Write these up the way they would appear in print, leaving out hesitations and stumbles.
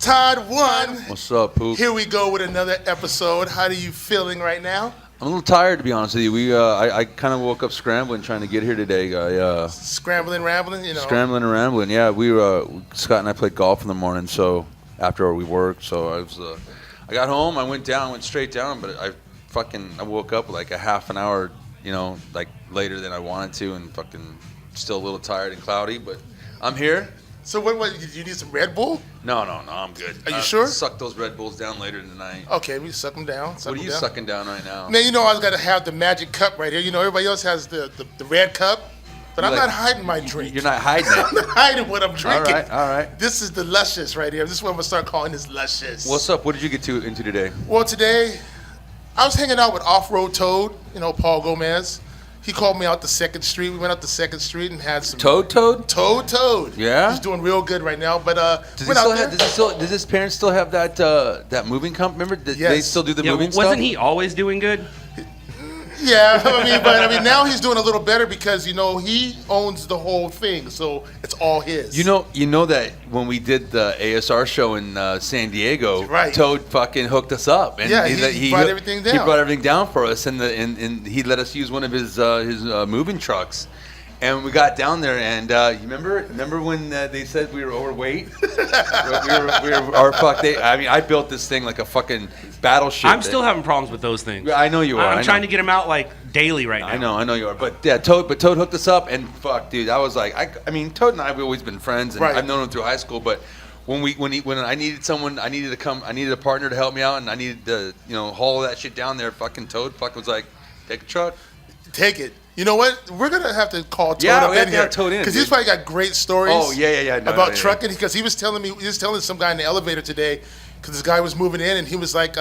Todd 1. What's up, Poop? Here we go with another episode. How are you feeling right now? I'm a little tired, to be honest with you. I kind of woke up scrambling trying to get here today. Scrambling, rambling, you know. Scrambling and rambling. Yeah, Scott and I played golf in the morning. So after we worked, so I got home. I went straight down, but I woke up like a half an hour, like later than I wanted to, and fucking still a little tired and cloudy. But I'm here. So what did you need some Red Bull? No, I'm good. Are you sure? Suck those Red Bulls down later tonight. Okay, we suck them down. What are you sucking down right now? Man, I was gonna have the magic cup right here. Everybody else has the red cup, but I'm not hiding my drink. You're not hiding it. I'm not hiding what I'm drinking. All right. This is the Luscious right here. This is what I'm gonna start calling this Luscious. What's up? What did you get into today? Well, today I was hanging out with Off-Road Toad, Paul Gomez. He called me out to 2nd Street. We went out to 2nd Street and had some... Toad? Toad. Yeah? He's doing real good right now, but does his parents still have that moving company? Remember? Yes. They still do the moving stuff? Wasn't he always doing good? Yeah, but now he's doing a little better because, he owns the whole thing, so it's all his. You know that when we did the ASR show in San Diego, right. Toad fucking hooked us up. And he brought everything down. He brought everything down for us, and he let us use one of his moving trucks. And we got down there, and you remember when they said we were overweight? I built this thing like a fucking battleship. I'm still having problems with those things. I know you are. I'm trying to get them out like daily right now. I know you are. But yeah, Toad hooked us up, and fuck, dude, I was like, Toad and I have always been friends, and right. I've known him through high school, but. When I needed someone, I needed a partner to help me out, and I needed to, haul that shit down there. Fucking Toad, was like, take a truck, take it. You know what? We're gonna have to call Toad in here because he's probably got great stories. Oh yeah. About trucking because he was telling some guy in the elevator today because this guy was moving in and he was like,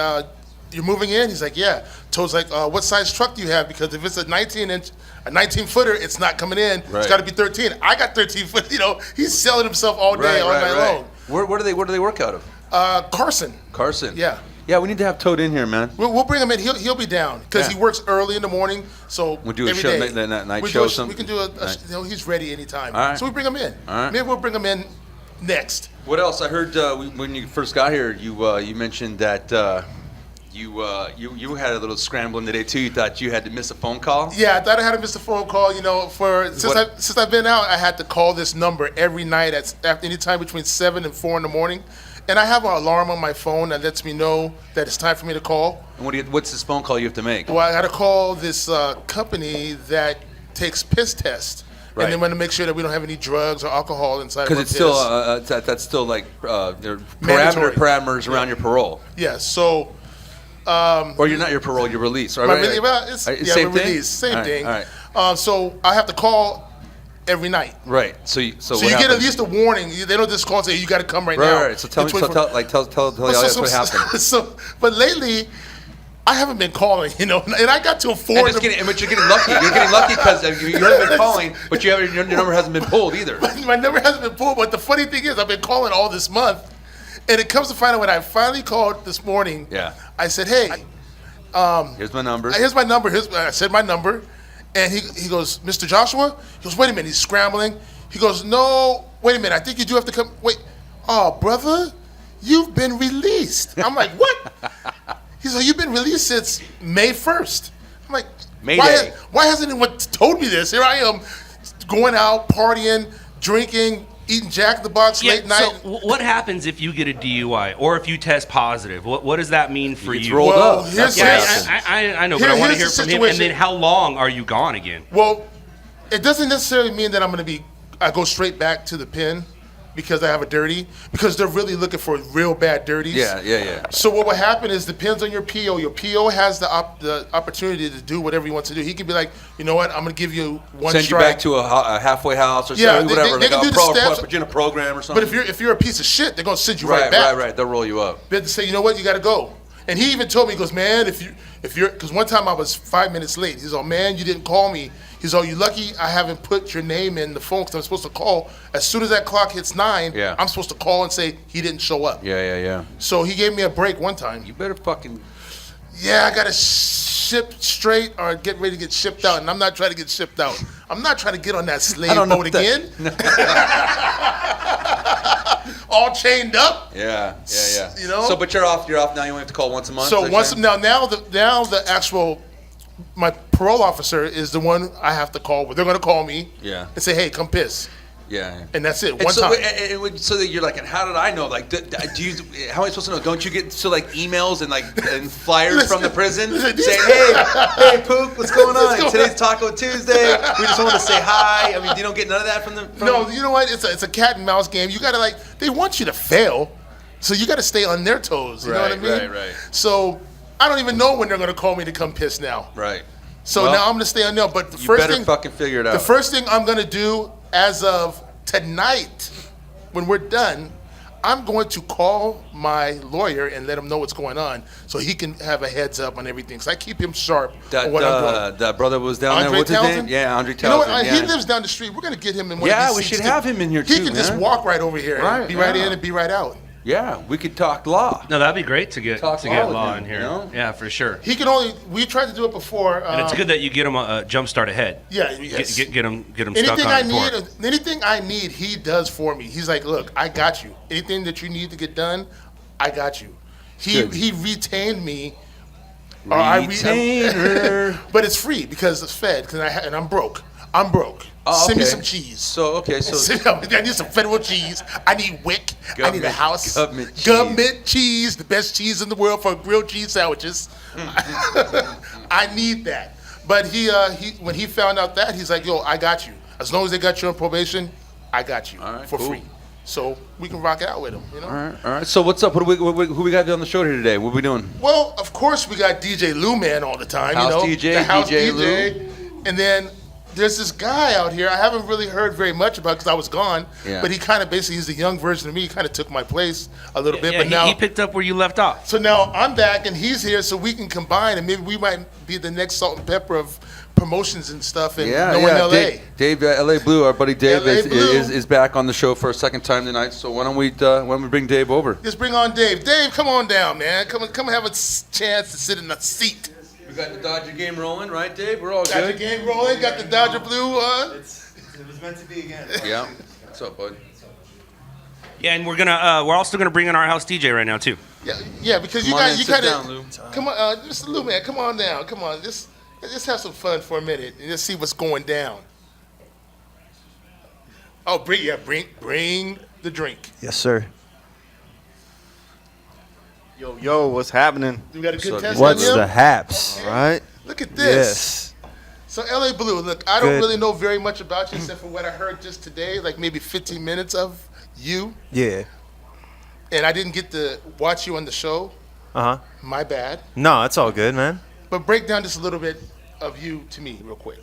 "You're moving in?" He's like, "Yeah." Toad's like, "What size truck do you have? Because if it's a 19-footer, it's not coming in. Right. It's got to be 13. I got 13 foot. He's selling himself all day, all night long. Where do they work out of? Carson. Yeah. Yeah, we need to have Toad in here, man. We'll bring him in. He'll be down because he works early in the morning. So we'll do a every show, day. night show. We can do he's ready anytime. All right. So we bring him in. All right. Maybe we'll bring him in next. What else? I heard when you first got here, you mentioned that you had a little scrambling today too. You thought you had to miss a phone call. Yeah, I thought I had to miss a phone call. Since I've been out, I had to call this number every night after any time between 7 and 4 in the morning. And I have an alarm on my phone that lets me know that it's time for me to call. And what's this phone call you have to make? Well, I got to call this company that takes piss tests. Right. And they want to make sure that we don't have any drugs or alcohol inside. Because it's still that's still like there parameters around your parole. Yeah. So. Or you're not your parole, your release. Right? Same thing. Same thing. All right. So I have to call every night. Right. So you get at least a warning. They don't just call and say you got to come right now. Right. So tell the audience what happened. But lately, I haven't been calling, and I got to 4. But you're getting lucky. You're getting lucky because you haven't been calling, but your number hasn't been pulled either. My number hasn't been pulled. But the funny thing is, I've been calling all this month, and it comes to find out when I finally called this morning. Yeah. I said, "Hey, here's my number. I said my number. And he goes, "Mr. Joshua?" He goes, "Wait a minute." He's scrambling. He goes, "No, wait a minute. I think you do have to come. Wait. Oh, brother, you've been released." I'm like, "What?" He's like, "You've been released since May 1st. I'm like, why hasn't anyone told me this? Here I am going out, partying, drinking, eating Jack in the Box late night. So what happens if you get a DUI or if you test positive? What does that mean for you? Rolled up. I know, but I want to hear from him. And then how long are you gone again? Well, it doesn't necessarily mean that I go straight back to the pen because I have a dirty, because they're really looking for real bad dirties. Yeah. So what will happen is, depends on your PO. Your PO has the opportunity to do whatever he wants to do. He can be like, you know what, I'm going to give you one strike. Send you back to a halfway house or whatever. They can do the steps. Put you in a program or something. But if you're a piece of shit, they're going to send you right back. Right. They'll roll you up. But they say, you know what, you got to go. And he even told me, he goes, man, if you're, because one time I was 5 minutes late. He's like, man, you didn't call me. He's like, you lucky I haven't put your name in the phone because I'm supposed to call. As soon as that clock hits 9, I'm supposed to call and say he didn't show up. Yeah. So he gave me a break one time. You better fucking... Yeah, I got to ship straight or get ready to get shipped out. And I'm not trying to get shipped out. I'm not trying to get on that slave boat again. all chained up. Yeah. You know. So, but you're off now. You only have to call once a month. So now the actual my parole officer is the one I have to call. They're going to call me. Yeah. And say, hey, come piss. Yeah. And that's it. And One so, time. So that you're like, and how did I know? Like, do you? How am I supposed to know? Don't you get like emails and flyers from the prison saying, "Hey, Pook, what's going on? Today's Taco Tuesday. We just wanted to say hi." I mean, you don't get none of that from them. No, you know what? It's a cat and mouse game. You gotta they want you to fail, so you gotta stay on their toes. You know what I mean? Right. So I don't even know when they're gonna call me to come piss now. Right. So now I'm gonna stay on there. But the you first better thing, fucking figure it out. The first thing I'm gonna do as of tonight, when we're done, I'm going to call my lawyer and let him know what's going on, so he can have a heads up on everything. So I keep him sharp on what I'm doing. That brother was down there. What's his name? Yeah, Andre Townsend. You know what? Yeah. He lives down the street. We're gonna get him in one of Yeah, these we seats should have him in here too. He can just walk right over here, and be right in and be right out. Yeah, we could talk law. No, that'd be great to get Talk law with in him, here. you know? Yeah, for sure. We tried to do it before. And it's good that you get him a jump start ahead. Yeah, yes. Get him stuck Anything on anything I need, he does for me. He's like, look, I got you. Anything that you need to get done, I got you. He retained me. Retainer. But it's free because it's fed. And I'm broke. Send me some cheese. So I need some federal cheese. I need wick. I need a house. Government cheese, the best cheese in the world for grilled cheese sandwiches. I need that. But he when he found out that, he's like, yo, I got you. As long as they got you on probation, I got you for free. So we can rock it out with him, you know? All right. So what's up? Who we got on the show here today? What are we doing? Well, of course we got DJ Lou Man all the time, House you know? DJ, the house DJ Lou. And then there's this guy out here I haven't really heard very much about because I was gone. Yeah. But he kind of basically, he's the young version of me. He kind of took my place a little bit. Yeah, But now he picked up where you left off. So now I'm back and he's here, so we can combine and maybe we might be the next Salt and Pepper of promotions and stuff in LA. Dave, LA Blue, our buddy Dave LA Blue. is back on the show for a second time tonight. So why don't we bring Dave over? Just bring on Dave. Dave, come on down, man. Come have a chance to sit in the seat. We got the Dodger game rolling, right, Dave? We're all Got good. the game rolling. Got the Dodger Blue. It was meant to be again. Yeah. What's up, bud? Yeah, and we're also gonna bring in our house DJ right now too. Yeah, because Come you on got in, you sit got down, Lou. Come on, Mr. Lou, man, come on down. Come on, just have some fun for a minute and just see what's going down. Oh, bring the drink. Yes, sir. Yo, what's happening? We got a good What's up, test What's on the you? haps? All right. Look at this. Yes. So LA Blue, look, I don't Good. really know very much about you except for what I heard just today, like maybe 15 minutes of you. Yeah. And I didn't get to watch you on the show. Uh huh. My bad. No, it's all good, man. But break down just a little bit of you to me real quick.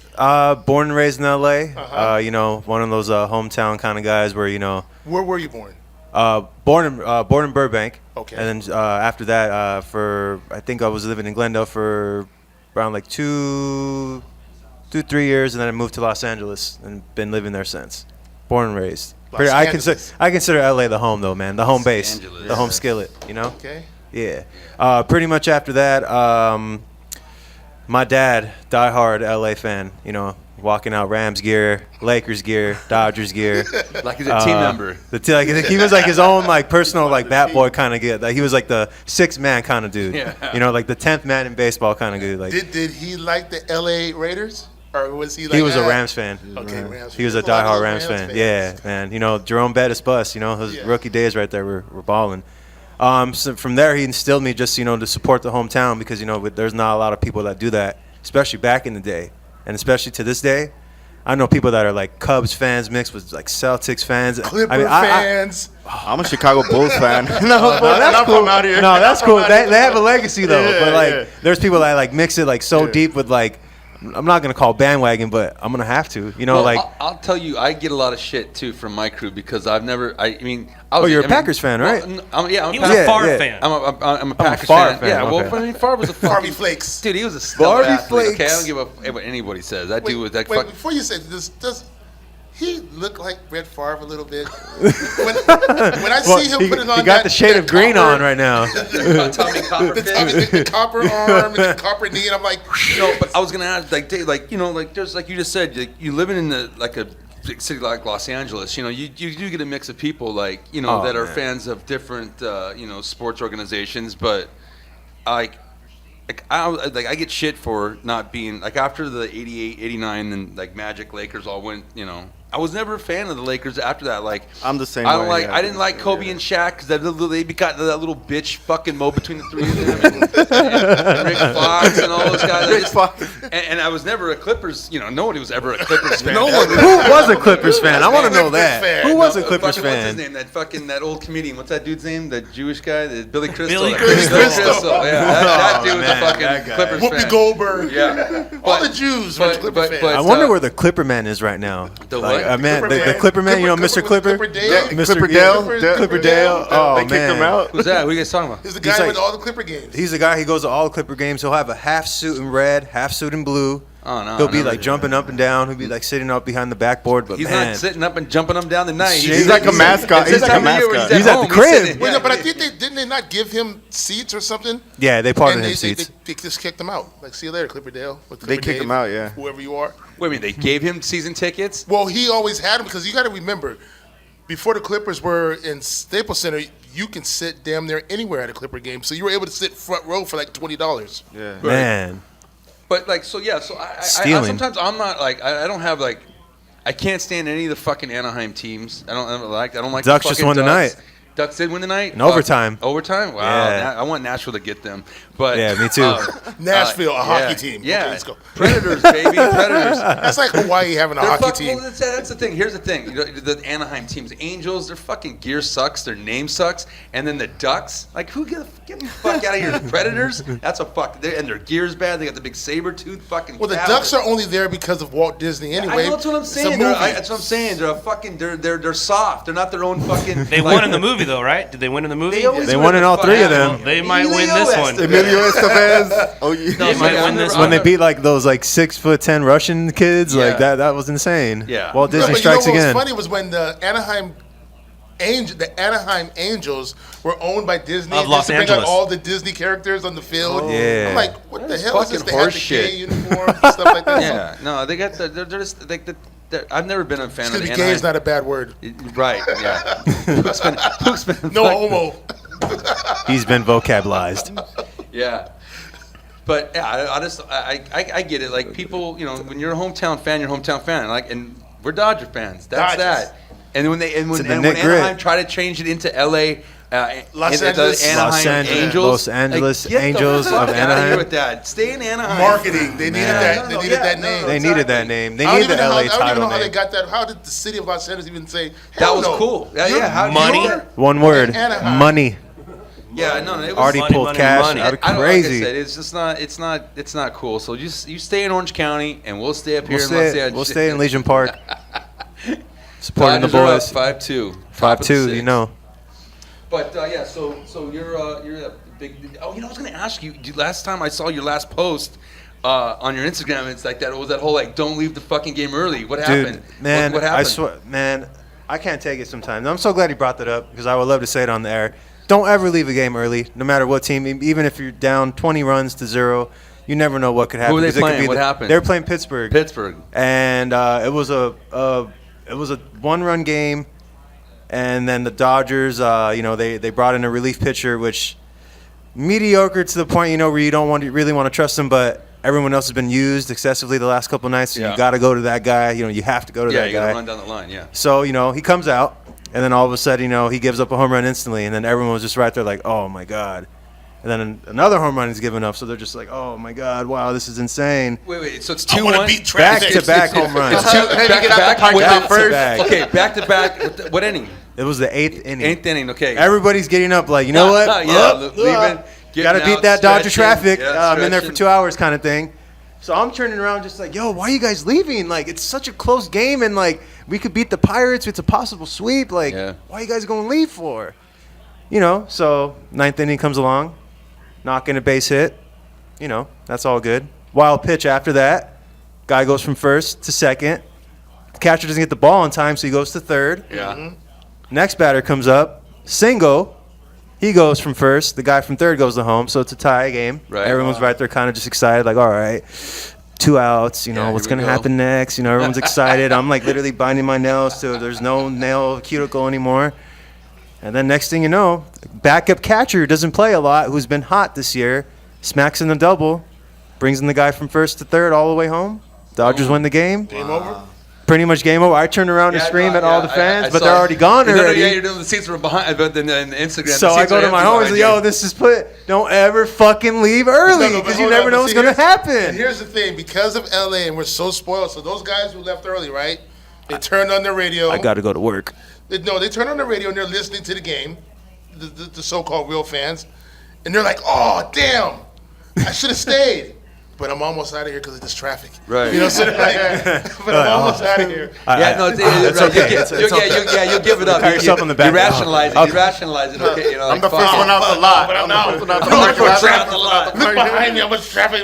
Born and raised in L.A. Uh-huh. You know, one of those hometown kind of guys where Where were you born? born in Burbank. Okay. And then after that, I think I was living in Glendale for around like 2-3 years, and then I moved to Los Angeles and been living there since. Born and raised. Los I Angeles. consider LA the home though, man. The home base, Angeles. the home skillet. You know. Okay. Yeah. Pretty much after that, my dad, diehard LA fan. You know, walking out Rams gear, Lakers gear, Dodgers gear. Like he's a team member. He was like his own like personal like bat boy kind of guy. Like he was like the sixth man kind of dude. Yeah. You know, like the 10th man in baseball kind of dude. Like Did he like the LA Raiders? Or was he like he was a Rams fan. Okay, Rams. He was a There's lot of diehard Rams fan. fans. Yeah, man. You know, Jerome Bettis bus. You know, his Yeah. rookie days right there were balling. So from there, he instilled me just to support the hometown because there's not a lot of people that do that, especially back in the day, and especially to this day. I know people that are like Cubs fans mixed with like Celtics fans, Clipper fans. I'm a Chicago Bulls fan. No, that's cool. out here. No, that's cool. They have a legacy though. Yeah, but like, yeah. there's people that like mix it like so deep with like, I'm not gonna call bandwagon, but I'm gonna have to. I'll tell you, I get a lot of shit too from my crew because I've never. You're a Packers fan, right? I'm a He was Packers a Favre yeah. fan. I'm a Packers Favre fan. fan, Yeah, okay. well, I mean, Favre was a Barbie Flakes. dude. He was a stellar Barbie athlete. Okay, I Flakes. don't give a what anybody says. That dude was that. Wait, fuck, before you say this, does he look like Brett Favre a little bit? when I see him putting on he got the shade of green copper- on right now. Tommy Copperfield. the copper arm and the copper knee, and I'm like, No, but I was gonna ask, like, Dave, like there's like you just said, like, you living in the like a big city like Los Angeles, you do get a mix of people that are fans of different sports organizations, but I get shit for not being after the 88, 89, and Magic, Lakers all went, I was never a fan of the Lakers after that. I'm the same. I didn't like Kobe and Shaq because they got that little bitch fucking mo between the three of them, and Rick Fox and all those guys. And I was never a Clippers. Nobody was ever a Clippers fan. Who was a Clippers fan? I want to know that. Who was a Clippers fan? What's his name? That old comedian. What's that dude's name? That Jewish guy, Billy Crystal. Billy Crystal. Yeah, that dude was a fucking Clippers fan. Whoopi Goldberg. Yeah, all the Jews were Clipper fans. I wonder where the Clipper man is right now. The what? The Clipper man, Mr. Clipper? Clipper Dale. Clipper Dale. Oh, they kicked him out. Who's that? What are you guys talking about? He's the guy with all the Clipper games. He's the guy. He goes to all the Clipper games. He'll have a half suit in red, half suit in blue. Oh, no. He'll be jumping up and down. He'll be sitting up behind the backboard. But he's not sitting up and jumping them down the night. He's like a mascot. He's like a mascot. He's at the crib. Wait, no, but I think didn't they not give him seats or something? Yeah, they parted him seats. They just kicked him out. See you later, Clipper Dale. They kicked him out, yeah. Whoever you are. Wait a minute, they gave him season tickets? Well, he always had them because you got to remember, before the Clippers were in Staples Center, you can sit damn near anywhere at a Clipper game. So you were able to sit front row for $20. Yeah, man. But I sometimes I'm not I don't have I can't stand any of the fucking Anaheim teams. I don't like Ducks the just won tonight. Ducks did win tonight? In overtime. Overtime? Wow. Yeah. I want Nashville to get them. But yeah, me too. Nashville, a hockey team. Yeah. Okay, let's go. Predators, baby. Predators. That's like Hawaii having a hockey team. Well, that's the thing. Here's the thing. The Anaheim teams, Angels, their fucking gear sucks. Their name sucks. And then the Ducks, who get the fuck out of here? The Predators? That's a fuck. And their gear's bad. They got the big saber-tooth fucking Well, the Ducks are only there because of Walt Disney anyway. I know, that's what I'm saying. That's what I'm saying. They're a fucking. They're soft. They're not their own fucking. They won in the movie though, right? Did they win in the movie? They won in all three of them. Well, they might win this one. Emilio Estevez. Oh, yeah. They might win this When one. they beat those 6'10" Russian kids, that was insane. Yeah. Walt Disney But strikes what again. was funny was when the Anaheim Angels were owned by Disney. Of Los to bring out Angeles. all the Disney characters on the field. Yeah. I'm like, what the hell is this? fucking They have the horseshit. K uniform and stuff like that. Yeah. No, they got they're just I've never been a fan of the Gay Anaheim. is not a bad word. Right. Yeah. Who's been No homo. He's been vocabulized. Yeah. But yeah, I get it. People, when you're a hometown fan, you're a hometown fan. And we're Dodger fans. That's Dodgers. that. And when when Nick Anaheim Grit. tried to change it into LA, Los into Angeles. the Anaheim Angels, Los Angeles get Angels the fuck of out of here Anaheim. with that. Stay in Anaheim. Marketing. They needed that. They No, needed yeah, that no, name. They needed that name. They I don't needed even the know LA how, I don't even title know how they name. got that. How did the city of Los Angeles even say? That Hell was no. cool. Yeah. How Money? One word. Anaheim. Money. Yeah, no, it was Already money, pulled money, cash money. out of I don't- crazy. Like I said, it's just not. It's not cool. So you stay in Orange County, and we'll stay up here We'll in Los stay, Angeles. we'll stay in Legion Park. Supporting the Dodgers boys. are up 5-2. 5-2, you know. But yeah, so you're a big. Oh, I was gonna ask you. Last time I saw your last post on your Instagram, it's like that. It was that whole don't leave the fucking game early. What happened? Dude, man, what happened? I swear, man, I can't take it sometimes. I'm so glad he brought that up because I would love to say it on the air. Don't ever leave a game early, no matter what team. Even if you're down 20 runs to 0, you never know what could happen. Who were they 'cause it could playing? be What happened? They were playing Pittsburgh. Pittsburgh. And it was a 1-run game. And then the Dodgers, they brought in a relief pitcher, which mediocre to the point, where you don't really want to trust him, but everyone else has been used excessively the last couple of nights, so Yeah. you got to go to that guy. You have to go to Yeah, that you guy. gotta run down the line. Yeah. So, he comes out, and then all of a sudden, he gives up a home run instantly, and then everyone was just right there like, oh, my God. And then another home run is given up, so they're just like, oh, my God, wow, this is insane. Wait. So it's I want to 2-1. beat traffic. Back-to-back home runs. Back-to-back. Back. Okay, back-to-back. What inning? It was the 8th inning. 8th inning. Okay. Everybody's getting up like, you know what? leaving. Got to beat that Dodger traffic. I'm in there for stretching. 2 hours kind of thing. So I'm turning around just like, yo, why are you guys leaving? Like, it's such a close game, and, we could beat the Pirates. It's a possible sweep. Like, Yeah. why are you guys going to leave for? So 9th inning comes along, knocking a base hit. That's all good. Wild pitch after that. Guy goes from first to second. Catcher doesn't get the ball in time, so he goes to third. Yeah. Next batter comes up, single. He goes from first. The guy from third goes to home, so it's a tie game. Right. Everyone's right there kind of just excited, like, all right. 2 outs. You know, Yeah, what's here we going to go. happen next? You know, everyone's excited. I'm like literally binding my nails to there's no nail cuticle anymore. And then next thing you know, backup catcher who doesn't play a lot, who's been hot this year, smacks in the double, brings in the guy from first to third all the way home. Dodgers win the game. Game over. Pretty much game over. I turned around and screamed at all the fans, but they're already gone already. Yeah, you're doing the seats were behind, but then the Instagram. So I go to my homies like, yo, this is don't ever fucking leave early No, because but you hold never on, know but what's see, going to And happen. here's the thing, because of LA and we're so spoiled, so those guys who left early, right? They turned on their radio. I got to go to work. They turned on the radio and they're listening to the game, the so-called real fans, and they're like, oh, damn, I should have stayed. But I'm almost out of here because of this traffic. Right. You know what I'm saying? Like, but I'm almost out of here. Yeah, no, it's okay. You'll give it up. Pat yourself on the back. You rationalize it. Okay. You rationalize it. Okay, you know. I'm the first one out the lot. But I'm out. the lot. Look behind me, how much traffic.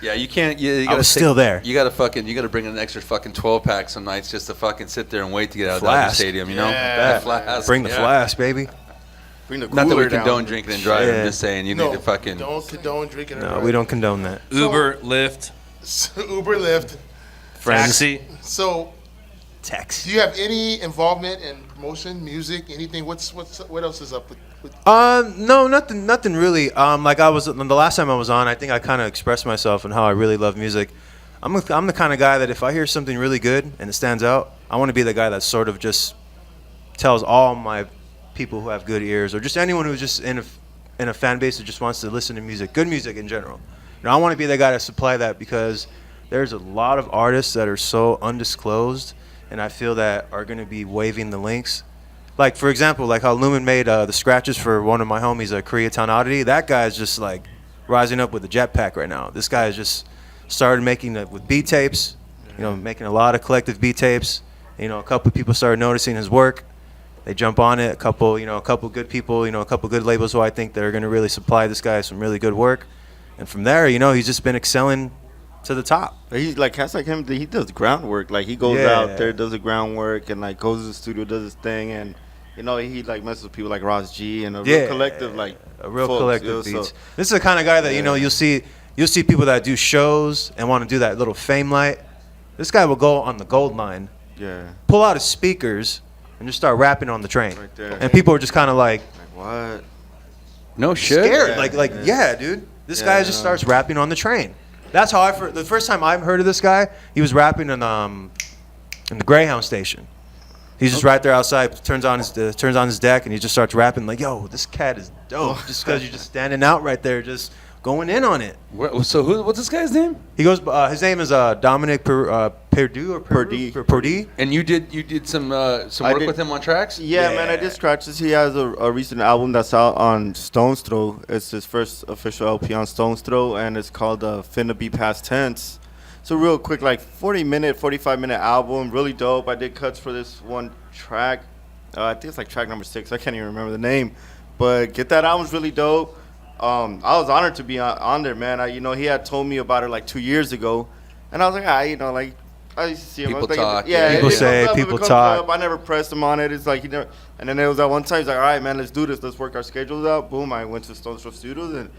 Yeah, you can't. You I gotta was still there. You gotta bring an extra fucking 12 pack some nights just to fucking sit there and wait to get out of Dodger Flask. Stadium. You know, Yeah. The flask. Bring the yeah. flask, baby. Bring the Not that we cooler down. condone drinking and driving. Yeah. I'm just saying you No, need to fucking. don't condone drinking. and No, driving. we don't condone that. Uber, Lyft, Uber, Lyft. Friends. taxi. So, Text. do you have any involvement in promotion, music, anything? What else is up with No, nothing really. Like I was the last time I was on, I think I kind of expressed myself and how I really love music. I'm the kind of guy that if I hear something really good and it stands out, I want to be the guy that sort of just tells all my people who have good ears or just anyone who's just in a fan base that just wants to listen to music, good music in general. You know, I want to be the guy to supply that because there's a lot of artists that are so undisclosed, and I feel that are going to be waving the links. Like, for example, like how Lumen made the scratches for one of my homies, Koreatown Oddity. That guy's just, like, rising up with a jetpack right now. This guy has just started making it with beat tapes, you know, making a lot of collective beat tapes. You know, a couple of people started noticing his work. They jump on it. A couple good people, a couple good labels who I think that are going to really supply this guy some really good work. And from there, he's just been excelling to the top. He's like cats like him. He does groundwork. Like he goes out there, does the groundwork, and like goes to the studio, does his thing, and he like messes with people like Ross G and a real collective like a real folks, collective so- beats. This is the kind of guy that you'll see people that do shows and want to do that little fame light. This guy will go on the gold line, pull out his speakers, and just start rapping on the train. Right there. And people are just kind of like what? No shit. scared, dude. This guy just starts rapping on the train. That's how the first time I heard of this guy, he was rapping in the Greyhound station. He's just right there outside, turns on his deck, and he just starts rapping like, "Yo, this cat is dope." Just because you're just standing out right there, just going in on it. So what's this guy's name? He goes. His name is Dominic Perdue or Perdue. And you did some work with him on tracks? Yeah, man, I did scratches. He has a recent album that's out on Stone's Throw. It's his first official LP on Stone's Throw, and it's called Finna Be Past Tense. It's a real quick, like 45-minute album, really dope. I did cuts for this one track. I think it's like track number 6. I can't even remember the name, but get that album's really dope. I was honored to be on there, man. He had told me about it like 2 years ago, and I was like, I used to see him. People I was like, talk. Yeah, People it say, comes up, people it comes talk. up. I never pressed him on it. It's like and then there was that one time he's like, all right, man, let's do this. Let's work our schedules out. Boom, I went to Stone's Throw Studios and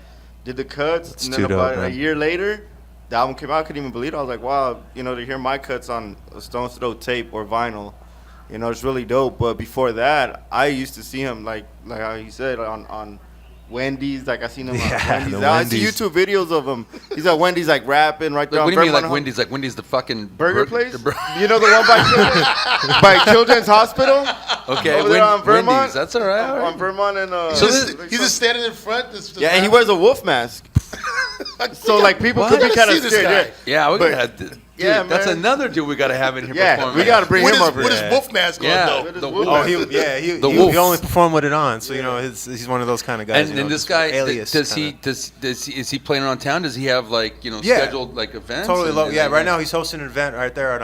did the cuts. That's and then too dope, about a man. year later, the album came out. I couldn't even believe it. I was like, wow, to hear my cuts on a Stone's Throw tape or vinyl, it's really dope. But before that, I used to see him like how he said on Wendy's. Like I seen him Yeah, on Wendy's. the I see Wendy's. YouTube videos of him. He's at Wendy's like rapping right there. Like, on what do you mean, Vermont like Wendy's? Like Wendy's, the fucking Burger place? The one by Children's Hospital? Okay, Over there on Vermont? Wendy's. That's all right. On Vermont and he's just standing in front. yeah, and he wears a wolf mask. So like people could be kind of see this scared. guy. Yeah, we But- got. Dude, Yeah, that's man. another dude we gotta have in here. Yeah, performing. we gotta bring him over. What is Wolf Mask on, Yeah, though? the wolf. wolf. Oh, he The wolf. only performed with it on, so he's one of those kind of guys. And this guy, alias is kinda. he playing around town? Does he have like Yeah. scheduled like events? Totally and- low. and Yeah, like- right now he's hosting an event right there at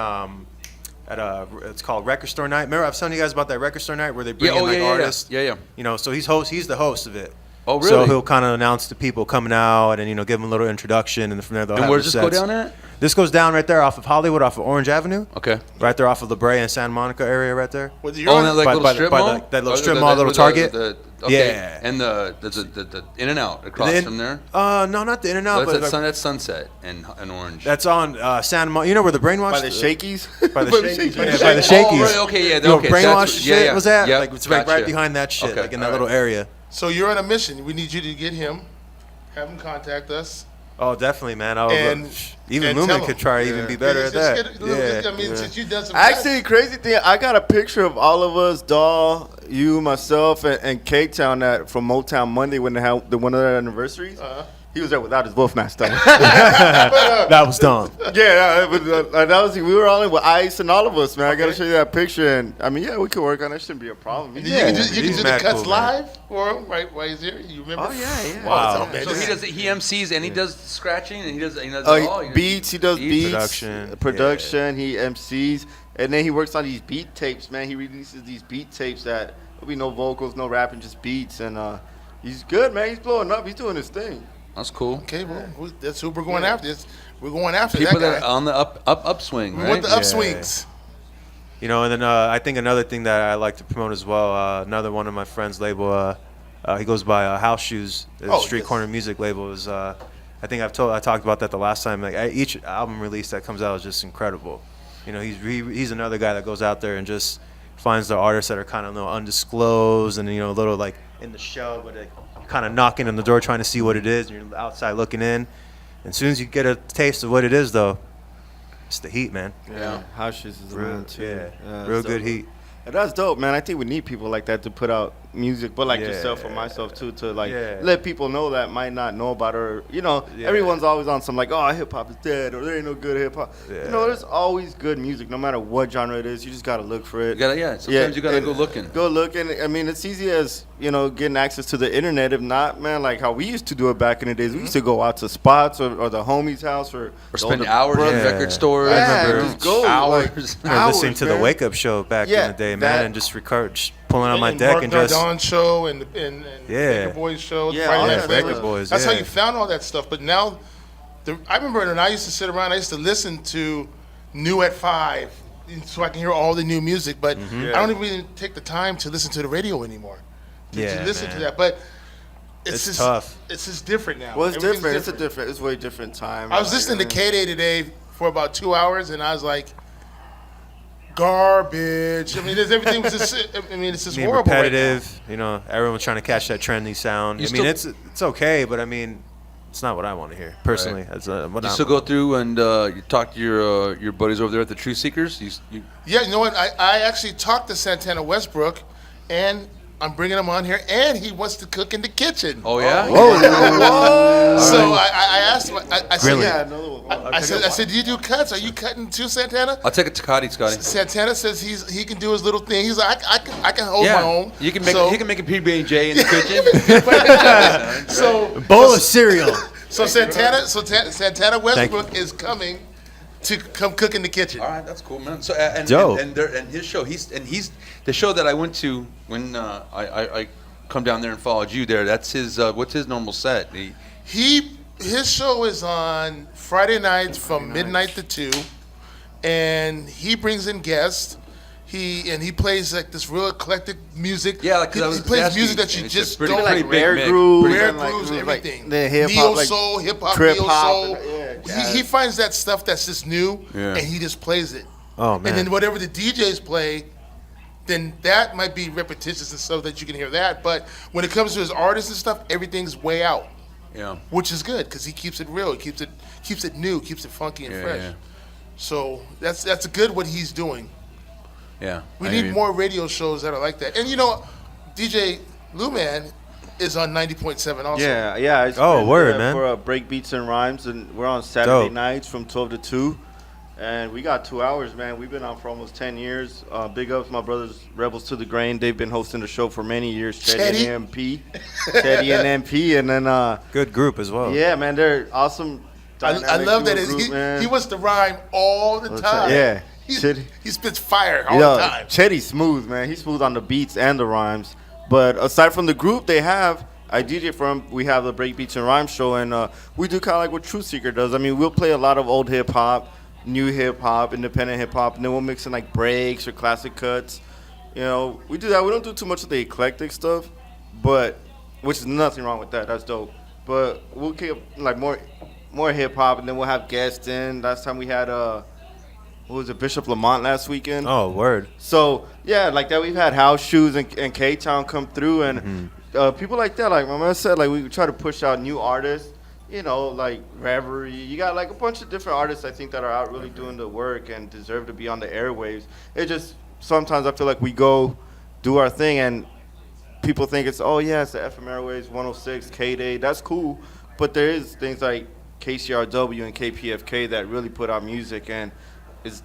it's called Record Store Night. Remember I was telling you guys about that Record Store Night where they bring in artists. Yeah. So he's the host of it. Oh, really? So he'll kind of announce the people coming out and give them a little introduction, and from there they'll And have where the does this go sets. down at? This goes down right there off of Hollywood, off of Orange Avenue. Okay. Right there off of La Brea and Santa Monica area right there. You're Oh, on- and that like By little the- strip by mall. that little strip mall, little Target. Okay. Yeah. And the In and Out across The from there. No, not the In and Out. That's, but that's Sunset and Orange. that's on Santa Monica. You know where the Brainwash? By the Shakies. By the Shakies. By the Yeah, by the Oh, Shakies. right, okay, yeah, You know, okay, Brainwash that's- yeah, shit yeah. was at? Yep, Like, it's right gotcha. behind that shit, Okay, like in that all little right. area. So you're on a mission. We need you to get him, have him contact us. Oh, definitely, man. And- even and Lumen tell 'em. could try even be better at Just that. get a little bit- I mean, Yeah. since you've done some Actually, crazy thing, I got a picture of all of us, Doll, you, myself, and K-Town from Motown Monday when they had one of their anniversaries. He was there without his wolf mask, though. That was dumb. Yeah, that was we were all in with Ice and all of us, man. I gotta show you that picture, and I mean, yeah, we could work on it. Shouldn't be a problem. You Yeah. can do, you can he's do the mad cuts cool, man. live for him right while he's here. You remember? Oh yeah. Wow. man, So this- he MCs and he does scratching and he does it all. Beats, he does beats, Production, he MCs, and then he works on these beat tapes, man. He releases these beat tapes that there'll be no vocals, no rapping, just beats, and he's good, man. He's blowing up. He's doing his thing. That's cool. Okay, well, that's who we're going after. We're going after People that that guy. are on the upswing, We right? want the upswings. You know, and then I think another thing that I like to promote as well, another one of my friends' label, he goes by House Shoes, the Oh, street yes. corner music label. Is I think I talked about that the last time. Like each album release that comes out is just incredible. You know, he's another guy that goes out there and just finds the artists that are kind of undisclosed and a little like in the shell, but like, kind of knocking on the door trying to see what it is, and you're outside looking in. And as soon as you get a taste of what it is, though, it's the heat, man. Yeah, House Shoes is Real, around too. real so- good heat. And that's dope, man. I think we need people like that to put out music, but like Yeah. yourself or myself too, to like Yeah. let people know that might not know about it. Or, Yeah. everyone's always on some like, oh, hip hop is dead, or there ain't no good hip hop. Yeah. There's always good music, no matter what genre it is. You just gotta look for it. Sometimes you gotta and go looking. Go looking. I mean, it's easy as getting access to the internet. If not, man, like how we used to do it back in the days. We used to go out to spots or the homie's house or spend older hours in brother. record stores. Yeah, remember just go hours. Listening to the man. Wake Up Show back Yeah, in the day, man, that- and just just pulling out my And deck Mark and just Nardone show and Yeah. Baker Boys show. Yeah, Friday all Night that Flavors. stuff. Boys, That's how yeah. you found all that stuff. But now, I remember when I used to sit around, I used to listen to New at 5 so I can hear all the new music. But I don't even take the time to listen to the radio anymore. To Yeah, listen man. to that. But It's just tough. It's just different now. Well, it's Everything's different. It's way different time. I was listening to K-Day today for about 2 hours, and I was like, garbage. I mean, everything was just. I mean, it's just being horrible. repetitive. Everyone's trying to catch that trendy sound. You I mean, still- it's okay, but I mean, it's not what I want to hear personally. That's what You I'm- still go through and you talk to your buddies over there at the True Seekers. You Yeah, you know what? I actually talked to Santana Westbrook, and I'm bringing him on here, and he wants to cook in the kitchen. oh yeah. So I asked him. I said, Grilling. Yeah, another one. I said, do you do cuts? Are you cutting too, Santana? I'll take a Takati, Scotty. Santana says he can do his little thing. He's like, I can hold my own. You can make So- he can make a PB&J in the kitchen. So bowl of cereal. So Santana Westbrook is coming to come cook in the kitchen. All right, that's cool, man. So and Dope. and his show. He's the show that I went to when I come down there and followed you there. That's his. What's his normal set? His show is on Friday nights from midnight to 2, and he brings in guests. He plays like this real eclectic music. Yeah, like, 'cause I he was plays asking, music that you and it's just a pretty- don't pretty like. big rare mix. grooves, Rare and, like, grooves, like, everything. the hip Neo hop, like soul, hip hop, trip neo hop, soul. and, yeah, He finds that stuff that's just new, Yeah. and he just plays it. Oh man. And then whatever the DJs play, then that might be repetitious and stuff that you can hear that. But when it comes to his artists and stuff, everything's way out, Yeah. which is good because he keeps it real. He keeps it new, keeps it funky and Yeah, fresh. yeah. So that's good what he's doing. Yeah. We I hear need you. more radio shows that are like that. And DJ Lou Man is on 90.7 also. Yeah, yeah. I Oh, spent word, there man. For Break Beats and Rhymes, and we're on Saturday Dope. nights from 12 to 2. And we got 2 hours, man. We've been on for almost 10 years. Big ups, my brothers, Rebels to the Grain. They've been hosting the show for many years. Chetty and MP. Chetty and MP. And then, Good group as well. yeah, man, they're awesome. I dynamic love that duo is group, man. he wants to rhyme all the time. Yeah. He spits fire all the time. Chetty's smooth, man. He's smooth on the beats and the rhymes. But aside from the group they have, I DJ for him. We have the Break Beats and Rhymes show, and we do kind of like what True Seeker does. I mean, we'll play a lot of old hip hop, new hip hop, independent hip hop, and then we'll mix in like breaks or classic cuts. We do that. We don't do too much of the eclectic stuff, but which is nothing wrong with that. That's dope. But we'll keep like more hip hop, and then we'll have guests in. Last time we had what was it, Bishop Lamont last weekend? Oh, word. So yeah, like that we've had House Shoes and K-Town come through, and people like that. Like my man said, like we try to push out new artists. You know, like Reverie. You got like a bunch of different artists I think that are out really doing the work and deserve to be on the airwaves. It just sometimes I feel like we go do our thing and people think it's it's the FM Airwaves 106 K-Day. That's cool, but there is things like KCRW and KPFK that really put out music and is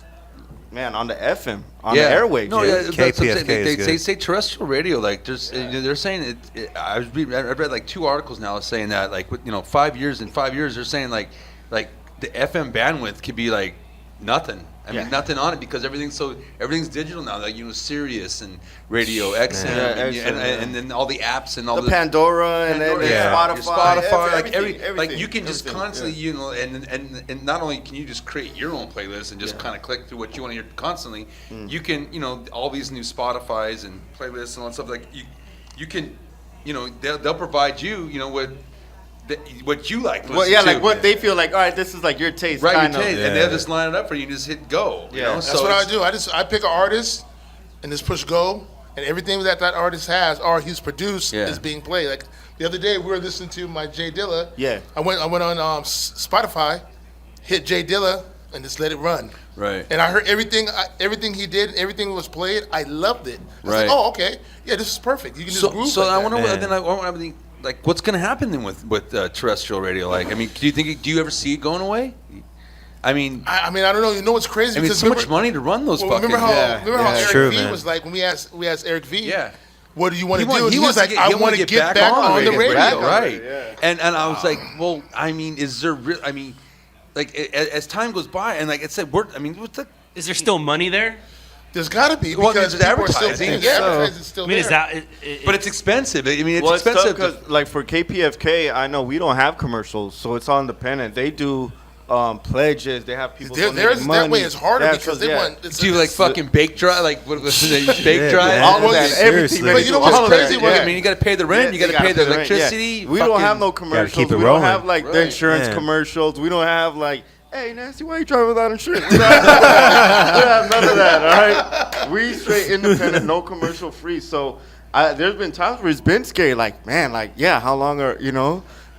on the FM on the airwaves. No, yeah. that's what I'm saying. KPFK They say terrestrial radio. Like, there's, they're saying I read like 2 articles now saying that like with 5 years. In 5 years, they're saying like the FM bandwidth could be like nothing. I mean, nothing on it because everything's digital now. Like Sirius and Radio XM and then all the apps and all the Pandora and then Spotify, everything. Like you can just constantly and not only can you just create your own playlist and just kind of click through what you want to hear constantly. You can all these new Spotifys and playlists and all that stuff. Like you can they'll provide you what you like. Well, like what they feel like. All right, this is like your taste, right? kind Your taste, of. and they'll just line it up for you. And just hit go. That's what I do. I pick an artist and just push go, and everything that artist has or he's produced is being played. Like the other day, we were listening to my Jay Dilla. Yeah. I went on Spotify, hit Jay Dilla, and just let it run. Right. And I heard everything he did, everything was played. I loved it. I was like, oh, okay, yeah, this is perfect. You can just groove. So like I that. wonder. Then I wonder. Like, what's going to happen then with terrestrial radio? Like, I mean, do you ever see it going away? I mean, I don't know. You know what's crazy? I mean, it's so much money to run those fucking. Remember how Eric true, V man. was like when we asked Eric V. Yeah. What do you want to do? He He was like, I want to get back on the radio. Right. And I was like, well, I mean, is there real? I mean, like as time goes by, and like it said, what's the? Is there still money there? There's got to be Well, because there's people are still advertising, there. so- Advertising's still I mean, there. is that? But it's expensive. I mean, it's Well, expensive. because like for KPFK, I know we don't have commercials, so it's all independent. They do pledges. They have people donating money. That way it's harder That's because what- they want. do you like fucking bake dry? Like what was it? Bake dry? man. all of Well, that, seriously. everything. But you know what's all of crazy? that, Well, I mean, you got to pay the rent. Yeah, you got to they pay the rent, electricity. yeah. We don't have no commercials. keep it We rolling. don't have like the Right. insurance Yeah. commercials. We don't have like, hey Nancy, why are you driving without insurance? We don't have none of that. All right, we straight independent, no commercial free. So there's been times where it's been scary. Like man, like how long are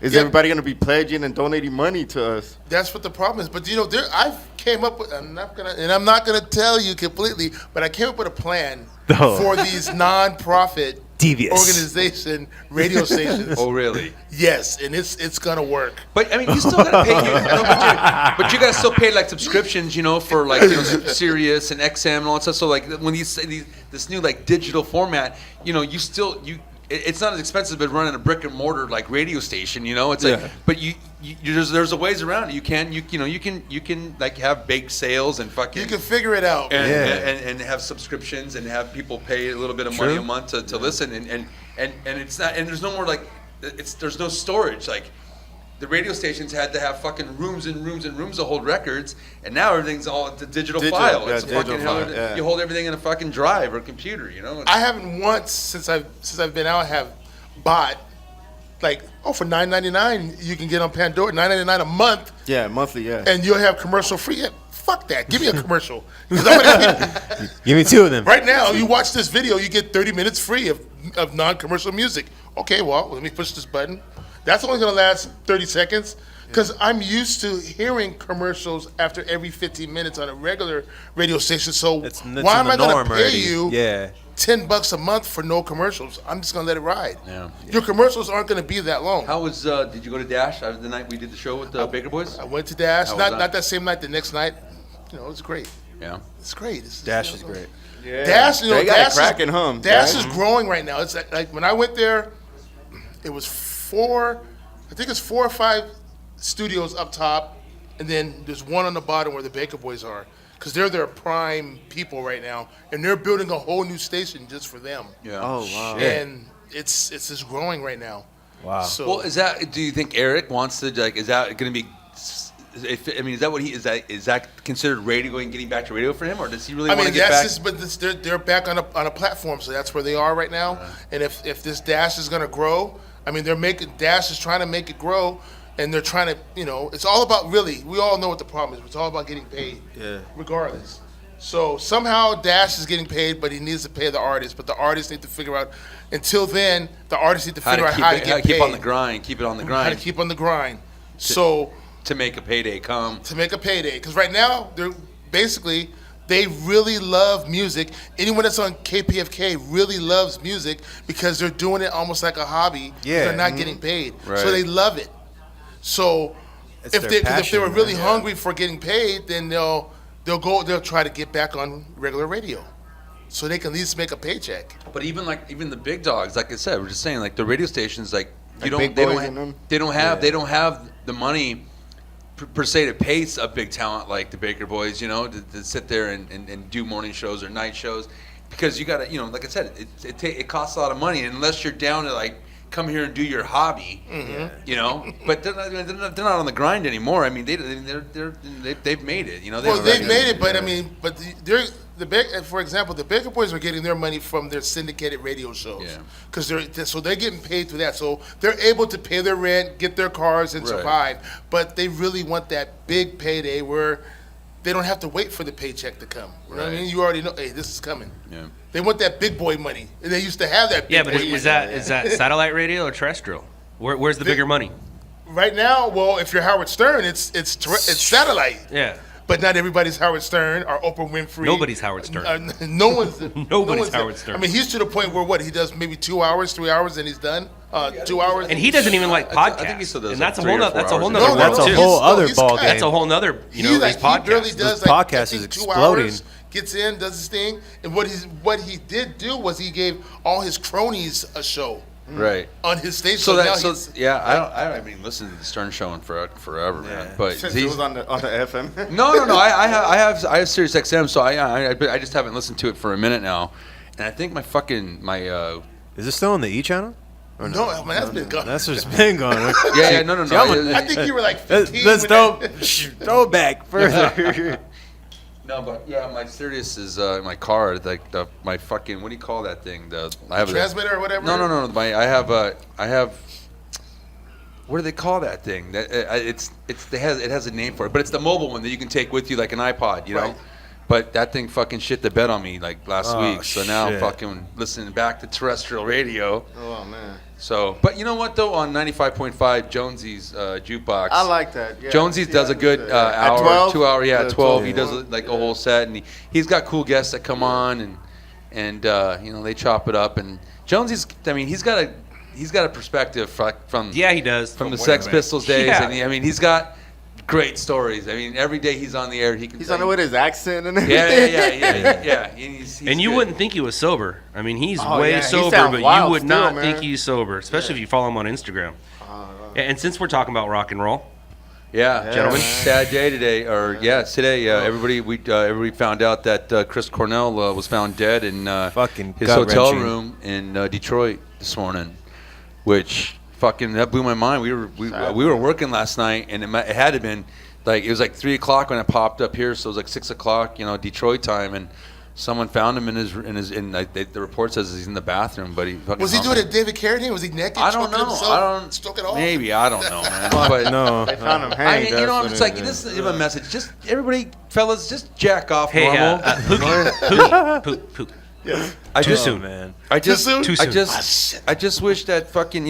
Is everybody gonna be pledging and donating money to us? That's what the problem is. But I've came up with. I'm not gonna tell you completely, but I came up with a plan for these non-profit Devious organization radio stations. Oh, really? Yes, and it's gonna work. But I mean, you still gotta pay. But you gotta still pay like subscriptions, for like Sirius and XM and all that stuff. So like when you say this new like digital format, it's not as expensive as running a brick and mortar like radio station. It's like, but there's a ways around it. You can like have bake sales and fucking. You can figure it out. And have subscriptions and have people pay a little bit of money a month to listen and it's not, and there's no more like there's no storage. Like the radio stations had to have fucking rooms and rooms and rooms to hold records, and now everything's all a digital file. It's a fucking you hold everything in a fucking drive or computer. I haven't once since I've been out have bought like for $9.99 you can get on Pandora, $9.99 a month. Yeah, monthly. Yeah. And you'll have commercial free. Yeah, fuck that. Give me a commercial. 'Cause I'm gonna Give me 2 of them. right now, you watch this video, you get 30 minutes free of non-commercial music. Okay, well, let me push this button. That's only going to last 30 seconds because I'm used to hearing commercials after every 15 minutes on a regular radio station. So why am I going to pay you $10 a month for no commercials? I'm just going to let it ride. Yeah. Your commercials aren't going to be that long. How was? Did you go to Dash the night we did the show with the Baker Boys? I went to Dash. How was Not that same night. The next night, it was great. Yeah. It's great. Dash is great. Yeah. Dash, they got a cracking hum. Dash is growing right now. It's like when I went there, it was 4 or 5 studios up top, and then there's one on the bottom where the Baker Boys are, because they're their prime people right now, and they're building a whole new station just for them. Yeah. Oh wow. And it's just growing right now. Wow. So Well, do you think Eric wants to like? Is that going to be I mean, is that what he is? That considered radio and getting back to radio for him, or does he really I want mean, to get back? that's just, but they're back on a platform, so that's where they are right now. And if this Dash is going to grow, I mean, Dash is trying to make it grow, and they're trying to, it's all about really. We all know what the problem is. It's all about getting paid, regardless. So somehow Dash is getting paid, but he needs to pay the artist. But the artists need to figure out. Until then, the artists need to figure out how to get paid. Keep on the grind. Keep it on the grind. How to keep on the grind. To make a payday come. To make a payday. Because right now, they really love music. Anyone that's on KPFK really loves music because they're doing it almost like a hobby. Yeah. They're not getting paid. Right. So they love it. So It's if their they passion, were really man. hungry for getting paid, then they'll try to get back on regular radio. So they can at least make a paycheck. But even the big dogs, like I said, we're just saying, like the radio stations, like Big they Boys and them? don't have the money per se to pay a big talent like the Baker Boys, to sit there and do morning shows or night shows, because you got to, like I said, it costs a lot of money, and unless you're down to like come here and do your hobby, But they're not on the grind anymore. I mean, they've made it. They've made it, but I mean, for example, the Baker Boys are getting their money from their syndicated radio shows, because they're getting paid through that, so they're able to pay their rent, get their cars, and survive. But they really want that big payday where they don't have to wait for the paycheck to come. You know what I mean? You already know, hey, this is coming. Yeah. They want that big boy money, and they used to have that. Big boy money. Is that satellite radio or terrestrial? Where's the bigger money? Right now, well, if you're Howard Stern, it's satellite. Yeah. But not everybody's Howard Stern or Oprah Winfrey. Nobody's Howard Stern. No one's. Nobody's Howard Stern. I mean, he's to the point where he does maybe 2 hours, 3 hours, and he's done. 2 hours. And he doesn't even like podcasts. I think he still does. And like that's a whole nother. That's a whole nother. That's a whole other ball game. That's a whole nother. These podcasts. He really does. This podcast is 2 exploding. Hours, gets in, does his thing, and what he did do was he gave all his cronies a show. Right. On his station. I mean, listen to the Stern Show forever, man. But Since it was on the FM. No. I have Sirius XM, so I just haven't listened to it for a minute now, and I think my Is it still on the E channel? No, man, that's been gone. That's just been gone. no. I think you were like 15. Let's throw back further. No, but my Sirius is my car, like my fucking, what do you call that thing? I have transmitter or whatever. No. I have. What do they call that thing? That it has a name for it, but it's the mobile one that you can take with you like an iPod, you know. Right. But that thing fucking shit the bed on me like last week, so now I'm shit. fucking listening back to terrestrial radio. Oh man. So, but you know what though? On 95.5 Jonesy's jukebox, I like that. Yeah. Jonesy's does a good hour, 12? 2 hour, at 12. He does Yeah. like a whole set, and he's got cool guests that come on, and they chop it up. And Jonesy's, I mean, he's got a perspective from he does from the Sex Pistols days, Yeah. and he's got great stories. I mean, every day he's on the air, he's on it with his accent and everything. Yeah. He's and you good. wouldn't think he was sober. I mean, he's Oh, way yeah, he sober, sounds but you wild would still, not man. think he's sober, especially if you follow him on Instagram. And since we're talking about rock and roll, gentlemen, sad day today. Today. Everybody found out that Chris Cornell was found dead in Fucking his hotel gut-wrenching. room in Detroit this morning, which that blew my mind. We were working last night, and it had to have been it was like 3 o'clock when it popped up here, so it was like 6 o'clock, Detroit time, and someone found him the report says he's in the bathroom, but he fucking Was he doing a David Carradine? Was he naked? I don't choking know. himself, stroke it off? Maybe, I don't know, man. But No. They found him I hanged. mean, that's it's what like it this is. is a message. Just everybody, fellas, just jack off hey, normal. poop. I Too just, soon, man. I just, soon? Too I soon. just, I just wish that fucking,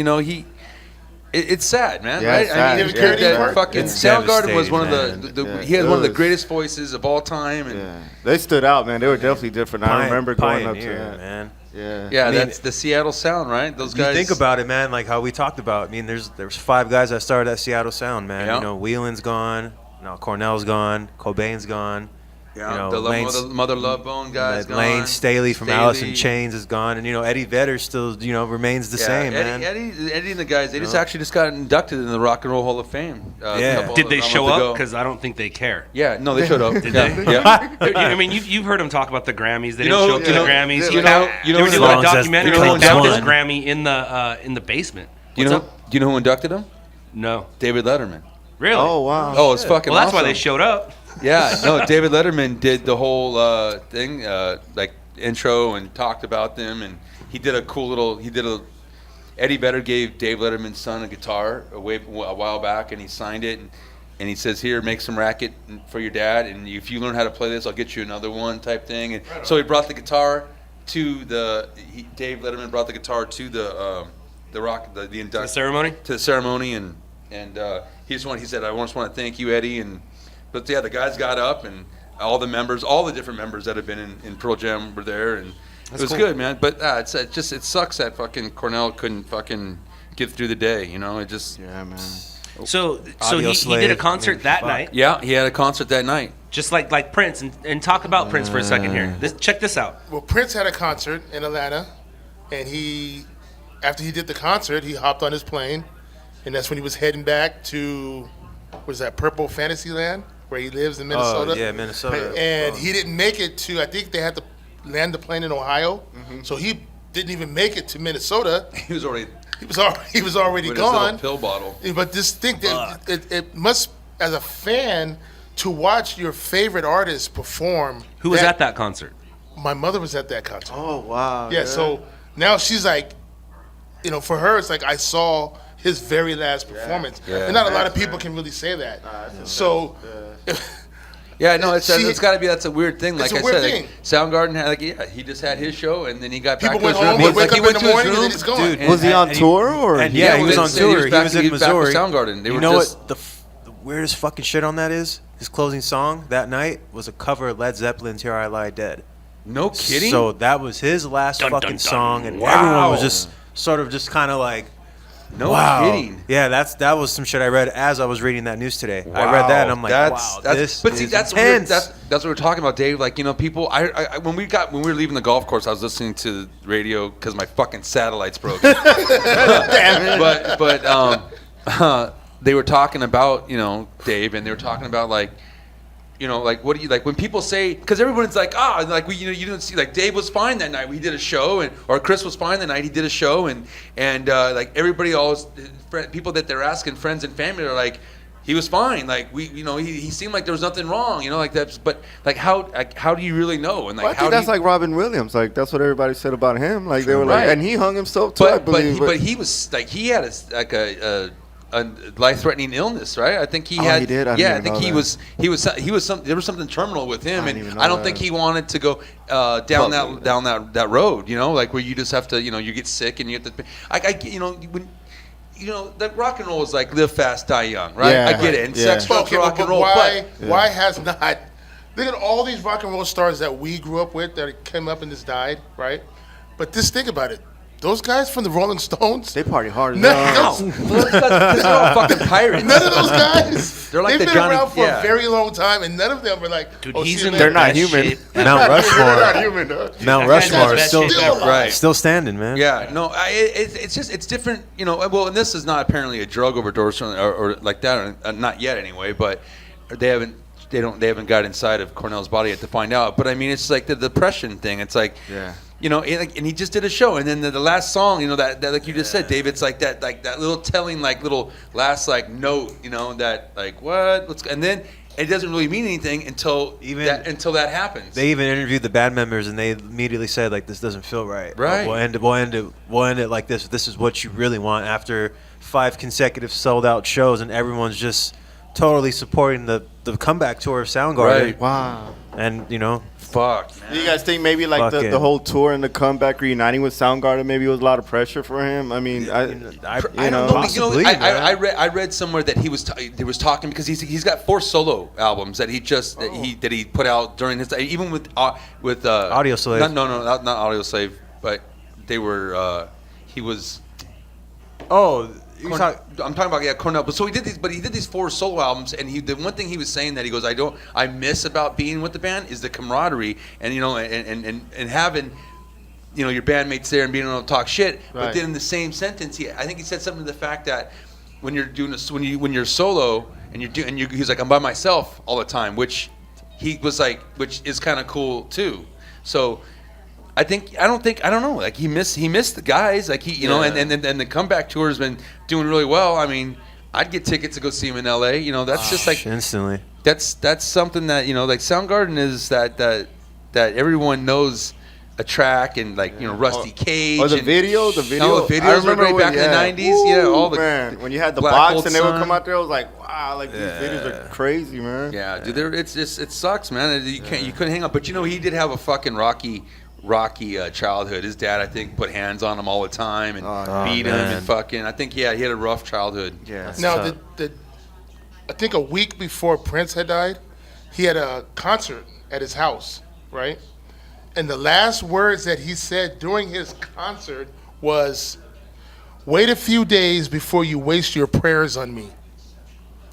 it's sad, man. Yeah, right? it's sad. David that Carradine fucking It's Soundgarden was one of devastating, the he has it one of the was. greatest voices of all time, and Yeah. They stood out, man. They were definitely different. I remember going up to Pioneer, that. man. Yeah. I mean, that's the Seattle sound, right? Those You guys. think about it, man, like how we talked about. I mean, there's 5 guys that started at Seattle Sound, man. Yeah. Whelan's gone. Now Cornell's gone. Cobain's gone. the Mother Love Bone guys. Lane gone. Staley from Alice in Chains is gone, and Eddie Vedder still remains the same, Eddie, man. Eddie and the guys, they just got inducted in the Rock and Roll Hall of Fame. Did they show up? up? Because I don't think they care. Yeah, no, they showed up. Did yeah, they? yeah. I mean, you've heard them talk about the Grammys. They You didn't know- show up to you the know- Grammys. you know- They were doing a Songs as documentary. the They Cubs found his won. Grammy in the basement. Do you know who inducted him? No. David Letterman. Really? Oh wow. Oh, it's fucking Well, that's why awesome. they showed up. Yeah, no, David Letterman did the whole thing, like intro and talked about them, and he did a cool little. Eddie Vedder gave Dave Letterman's son a guitar a while back, and he signed it, and he says, "Here, make some racket for your dad, and if you learn how to play this, I'll get you another one," type thing. And so he brought the guitar to Dave Letterman brought the guitar to the Ceremony. to the ceremony, and he said, "I just want to thank you, Eddie," but yeah, the guys got up, and all the different members that have been in Pearl Jam were there, and it was good, man. But it sucks that fucking Cornell couldn't fucking get through the day, you know. It just Yeah, man. So Audio he Slave, did a I concert mean, that fuck. night, yeah, he had a concert that night. just like Prince, and talk about Prince for a second here. Check this out. Well, Prince had a concert in Atlanta, and after he did the concert, he hopped on his plane, and that's when he was heading back to, was that Purple Fantasyland, where he lives in Minnesota? Oh, yeah, Minnesota. And he didn't make it to, I think they had to land the plane in Ohio, so he didn't even make it to Minnesota. He was already He was already with his little gone. pill bottle. But just think that it must, as a fan, to watch your favorite artist perform. Who was at that concert? My mother was at that concert. Oh wow. Yeah, so now she's like, you know, for her, it's like I saw his very last performance. Yeah. And not a lot of people can really say that. So, Yeah, no, it's See, got to be. That's a weird thing. Like it's a I weird said, thing. like, Soundgarden had he just had his show, and then he got people back went to his home, room. they wake He up went in to the his morning, and room. then he's gone. Dude, Was he on tour or? And yeah, he was on he tour. was He back- was he in was back with Missouri. Soundgarden. They You were know just- what? The weirdest fucking shit on that is? His closing song that night was a cover of Led Zeppelin's "Here I Lie Dead." No kidding. So that was his last Dun, fucking dun, dun. song, and Wow. everyone was just sort of just kind of like, no wow. kidding. Yeah, that was some shit I read as I was reading that news today. I read that and I'm like, wow, this but see, is that's intense. that's what we're talking about, Dave. Like, you know, people. When we were leaving the golf course, I was listening to the radio because my fucking satellite's broken. But they were talking about, you know, Dave, and they were talking about like, you know, like, what do you like when people say, because everyone's like, like you didn't see, like, Dave was fine that night, we did a show, or Chris was fine that night, he did a show, and like everybody always, people that they're asking, friends and family, are like, he was fine, like, he seemed like there was nothing wrong, you know, like that. But like, how do you really know? And like, Well, I think that's like Robin Williams. Like that's what everybody said about him. Like they were Right. like, and he hung himself too. I believe. but he was like, he had a life-threatening illness, right? I think he had. He did? I didn't yeah, I even think know he was there was something terminal with him, I didn't and even I know don't think that. he wanted to go down Probably. that road, you know, like where you just have to, you know, you get sick and you have to. You know, when. You know, that rock and roll is like live fast, die young, right? Yeah. I get it. And Yeah. sex, drugs, Okay, rock but and roll. why has not? Look at all these rock and roll stars that we grew up with that came up and just died, right? But just think about it. Those guys from the Rolling Stones, they party hard. No. as hell. They're all fucking pirates. none of those guys, They're like they've the been Johnny- around for yeah. a very long time, and none of them are like, Dude, oh, he's see you in later. They're not best human. shape. Mount They're not Rushmore. human, though. Mount That guy's Rushmore best is still shape ever. Right. still standing, man. Yeah, no, it's different, you know. Well, and this is not apparently a drug overdose or like that, or not yet anyway. But they haven't got inside of Cornell's body yet to find out. But I mean, it's like the depression thing. It's like, Yeah. you know, and he just did a show, and then the last song, you know, that like you just said, Dave, it's like that little telling, like little last like note, you know, that like and then it doesn't really mean anything until that happens. They even interviewed the band members, and they immediately said, like, this doesn't feel right. Right. We'll end it like this. This is what you really want after 5 consecutive sold-out shows, and everyone's just totally supporting the comeback tour of Soundgarden. Right. Wow. And, you know, Fuck, man. Do you guys think maybe like Fucking- the whole tour and the comeback reuniting with Soundgarden maybe was a lot of pressure for him? I mean, I I you don't know, know. possibly, You know, man. I read somewhere that he was talking because he's got 4 solo albums that he put out during his, even with Audio Slave. not Audio Slave, but they were he was. I'm I'm talking about Cornell. But so he did these 4 solo albums, and the one thing he was saying that he goes, I miss about being with the band is the camaraderie, and you know, and having, you know, your bandmates there and being able to talk shit. But Right. then in the same sentence, I think he said something to the fact that when you're doing this, when you're solo and he's like, I'm by myself all the time, which he was like, which is kind of cool too. So. I don't know. Like he missed the guys. Like he, you know, and the comeback tour has been doing really well. I mean, I'd get tickets to go see him in L.A. You know, that's just like instantly. That's something that, you know, like Soundgarden is that everyone knows a track, and like, you know, Rusty Cage. Or the and, video. Oh, the videos were great back in the 90s. Yeah, all the man. When you had the Black box Gold and they would Sun. come out there, I was like, wow, like these videos are crazy, man. Yeah, dude, it sucks, man. You couldn't hang up. But you know, he did have a fucking rocky childhood. His dad, I think, put hands on him all the time and beat him and fucking. I think he had a rough childhood. Yeah. Now, I think a week before Prince had died, he had a concert at his house, right? And the last words that he said during his concert was, "Wait a few days before you waste your prayers on me."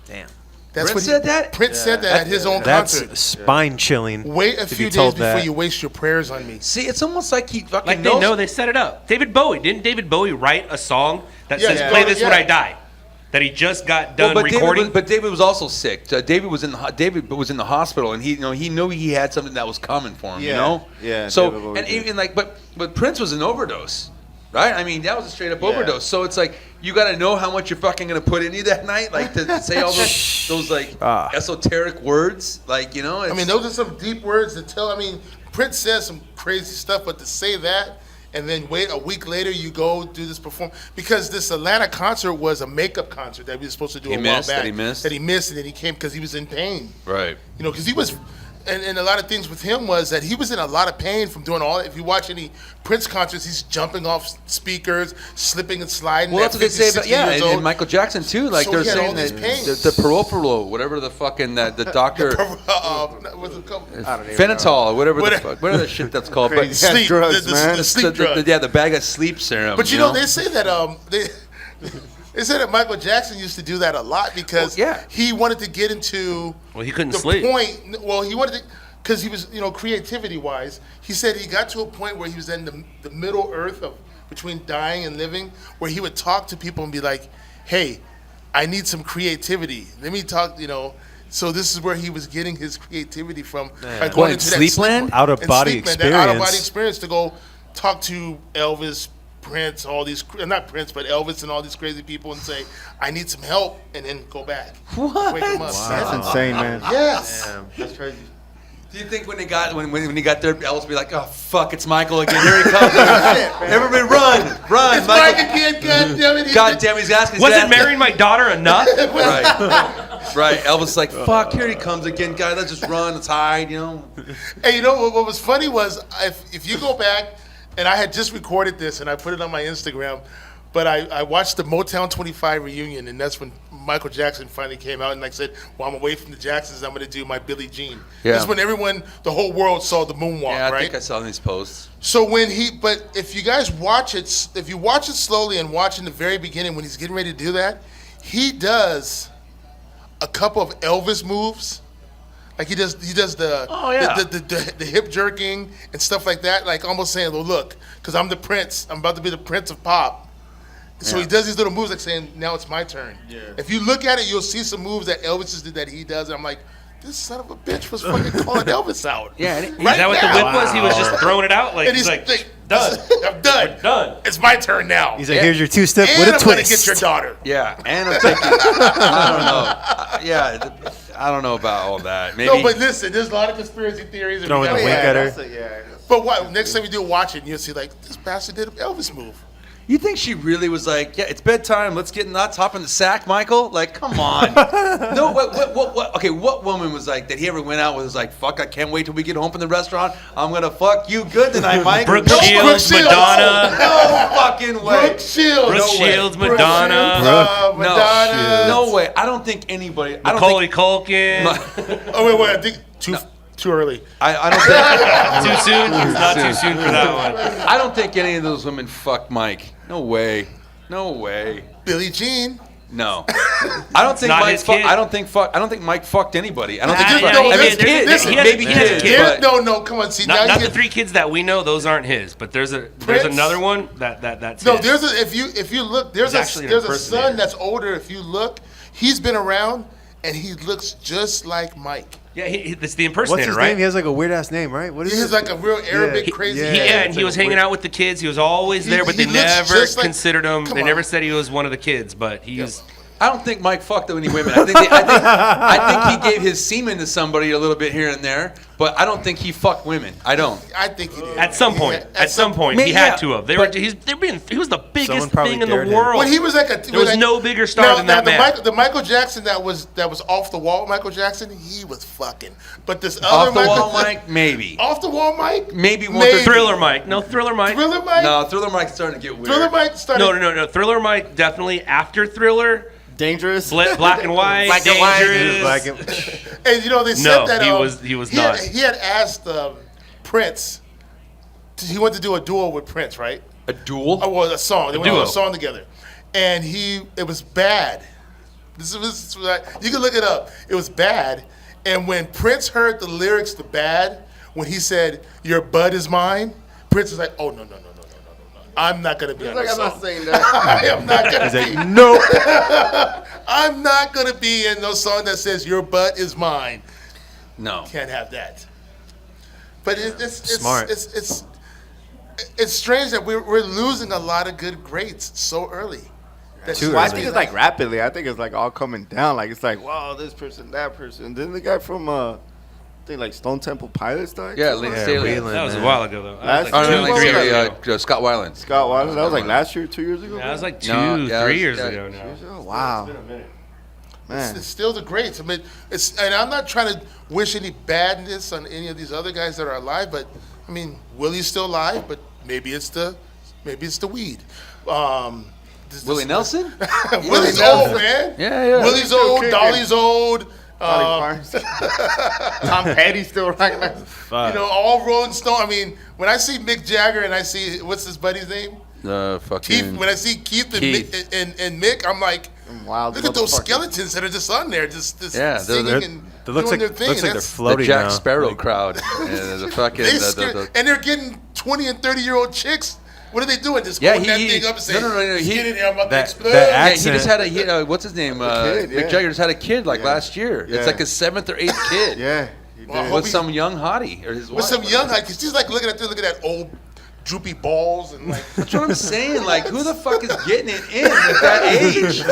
Damn. That's Prince said that? Prince said that at his own concert. That's spine chilling. Wait a few days before you waste your prayers on me. See, it's almost like he fucking Like knows. they know, they set it up. David Bowie, didn't David Bowie write a song that Yeah, says yeah. "Play this when Yeah. I die"? That he just got done but recording. David was also sick. David was in the hospital, and he knew he had something that was coming for him. Yeah. You know. Yeah, So David Bowie and did. even like, but Prince was an overdose, right? I mean, that was a straight up overdose. So it's like you got to know how much you're fucking gonna put in you that night, like to say all those like esoteric words, like, you know. I mean, those are some deep words to tell. I mean, Prince says some crazy stuff, but to say that and then wait a week later, you go do this perform, because this Atlanta concert was a makeup concert that we were supposed to do a while back. That he missed, and then he came because he was in pain. Right. You know, because he was. And a lot of things with him was that he was in a lot of pain from doing all. If you watch any Prince concerts, he's jumping off speakers, slipping and sliding. Well, that's what they say about 50, 60 years old. and Michael Jackson too. Like So they're he had all saying these that pains. the Propofol, whatever the fucking the doctor What's it called? Phenitol or whatever the shit that's called. But Crazy. Yeah, drugs, man. The sleep drug. the bag of sleep serum. But you know, they say that they say that Michael Jackson used to do that a lot because he wanted to get into Well, he couldn't the sleep. point. Well, he wanted to, because he was, you know, creativity wise. He said he got to a point where he was in the middle earth of between dying and living, where he would talk to people and be like, "Hey, I need some creativity. Let me talk." You know. So this is where he was getting his creativity from. By going What, into that Sleepland? sleep- Out-of-body in Sleepland, that out-of-body experience. experience to go talk to Elvis, Prince, all these, not Prince, but Elvis and all these crazy people and say, "I need some help," and then go back. What? Wake them up. That's insane, man. Yes. That's crazy. Do you think when he got there, Elvis would be like, "Oh fuck, it's Michael again. Here he comes! Everybody run! It's Mike again, God damn it. God damn, he's asking." Wasn't marrying my daughter enough? Right. Elvis like, "Fuck, here he comes again, guys. Let's just run. Let's hide." You know. Hey, you know what was funny was if you go back, and I had just recorded this and I put it on my Instagram, but I watched the Motown 25 reunion, and that's when Michael Jackson finally came out and like said, "Well, I'm away from the Jacksons. I'm going to do my Billie Jean." Yeah. This is when the whole world saw the moonwalk, Yeah, I right? think I saw these posts. So but if you guys watch it, if you watch it slowly and watch in the very beginning when he's getting ready to do that, he does a couple of Elvis moves. Like he does the hip jerking and stuff like that, like almost saying, "Well, look, because I'm the Prince. I'm about to be the Prince of Pop." So he does these little moves like saying, "Now it's my turn." Yeah. If you look at it, you'll see some moves that Elvis did that he does. And I'm like, this son of a bitch was fucking calling Elvis out. Yeah. Is that what the whip was? He was just throwing it out like And he's like, done. I'm done. We're done. It's my turn now. He's like, here's your two-step and with a I'm gonna twist. get your daughter. Yeah, and I'm taking. I don't know. I don't know about all that. Maybe. No, but listen, there's a lot of conspiracy theories. Throwing and a we wink gotta- at her. But what? Next time you do watch it, and you'll see like this bastard did an Elvis move. You think she really was like, "Yeah, it's bedtime. Let's get nuts. Hop in the sack, Michael." Like, come on. No, what? Okay, what woman was like that he ever went out with? Was like, "Fuck, I can't wait till we get home from the restaurant. I'm gonna fuck you good tonight, Mike." Brooke No, Shields, Shields. Madonna. No fucking way. Brooke Shields. Brooke Shields, Madonna. Madonna. No way. I don't think anybody. I don't Macaulay think. Culkin. Oh wait, I think too early. I don't think. Too soon? It's not too soon for that one. I don't think any of those women fucked Mike. No way. No way. Billie Jean. No, I don't think not Mike. his kid. I don't think Mike fucked anybody. I don't think. Ah, he yeah, fucked. he I mean, did. kids, Listen, maybe he has a kids. kid. but- No, come on. See, Not now the you 3 kids that we know; those aren't his. But there's Prince? another one that's No, his. if you look, there's He's actually an a impersonator. son that's older. If you look, he's been around, and he looks just like Mike. Yeah, it's the What's impersonator, his right? name? He has like a weird ass name, right? What is He has it? like a real Arabic He- crazy. yeah. head. Yeah, and it's he like was hanging weird. out with the kids. He was always there, but he they looks never just like- considered him. come They on. never said he was one of the kids, but he's. I don't think Mike fucked any women. I think he gave his semen to somebody a little bit here and there, but I don't think he fucked women. I don't. I think he did. At some point, Maybe, he had yeah, to have. He was the biggest Someone probably thing in the dared him. world. When he was like there was no bigger star than that man. The Michael Jackson that was off the wall, Michael Jackson, he was fucking. But this other Off the Michael, wall, Mike, maybe. Off the wall, Mike, Maybe one. Maybe. Thriller Mike. No, Thriller Mike. Thriller Mike. No, Thriller Mike's starting to get weird. Thriller Mike started. No. Thriller Mike definitely after Thriller. Dangerous. Black and white. Black and white. Dangerous. Black and, And you know they said No, that he was not. He had asked Prince. He went to do a duo with Prince, right? A duel? Oh, well, a song. They went to do duo. a song together, and it was bad. This you can look it up. It was bad, and when Prince heard the lyrics to "Bad," when he said "Your bud is mine," Prince was like, "Oh no. I'm not gonna be on Like, this I'm song. not saying that. I am not gonna he's be. like, no. I'm not gonna be in no song that says "Your butt is mine." No. Can't have that. But it's Smart. It's strange that we're losing a lot of good greats so early. That's Too Well, I early. think it's like rapidly. I think it's like all coming down. Like it's like, wow, this person, that person. Then the guy from I think like Stone Temple Pilots died. Yeah, Link Yeah, Staley. Whelan, That was a man. while ago, though. Last That was year? like Oh, 2-3 yeah, years ago. Scott Weiland. Scott Weiland. That was like last year, 2 years ago. That was like No, 2-3 years yeah. ago now. Oh, wow. Man. It's still the greats. I mean, and I'm not trying to wish any badness on any of these other guys that are alive, but I mean, Willie's still alive, but maybe it's the weed. Willie Nelson? Willie's Nelson. old, man. Yeah. Willie's Still old. kicking. Dolly's old. Dolly Parton's. Tom Petty still rocking that. You know, all Rolling Stone. I mean, when I see Mick Jagger and I see what's his buddy's name, Fucking. Keith. When I see Keith and Keith. Mick, I'm like, Wild look at those motherfuckers. skeletons that are just on there, just Yeah, singing they're- and It looks doing like their thing. looks like they're That's- The floating Jack now. Sparrow Like, crowd. The fucking. They scare, and they're getting 20 and 30-year-old chicks. What are they doing? Just Yeah, holding that he- thing up and saying, no, "Get in here, I'm about to that- explode." that Yeah, he accent- just had what's his name? kid, yeah. Mick Jagger just had a kid like Yeah. last year. Yeah. It's like his 7th or 8th kid. Yeah. He Well, did. With some young hottie or his wife. With some young guy, because she's like looking at that old droopy balls and like That's what I'm saying. Like, who the fuck is getting it in at that age?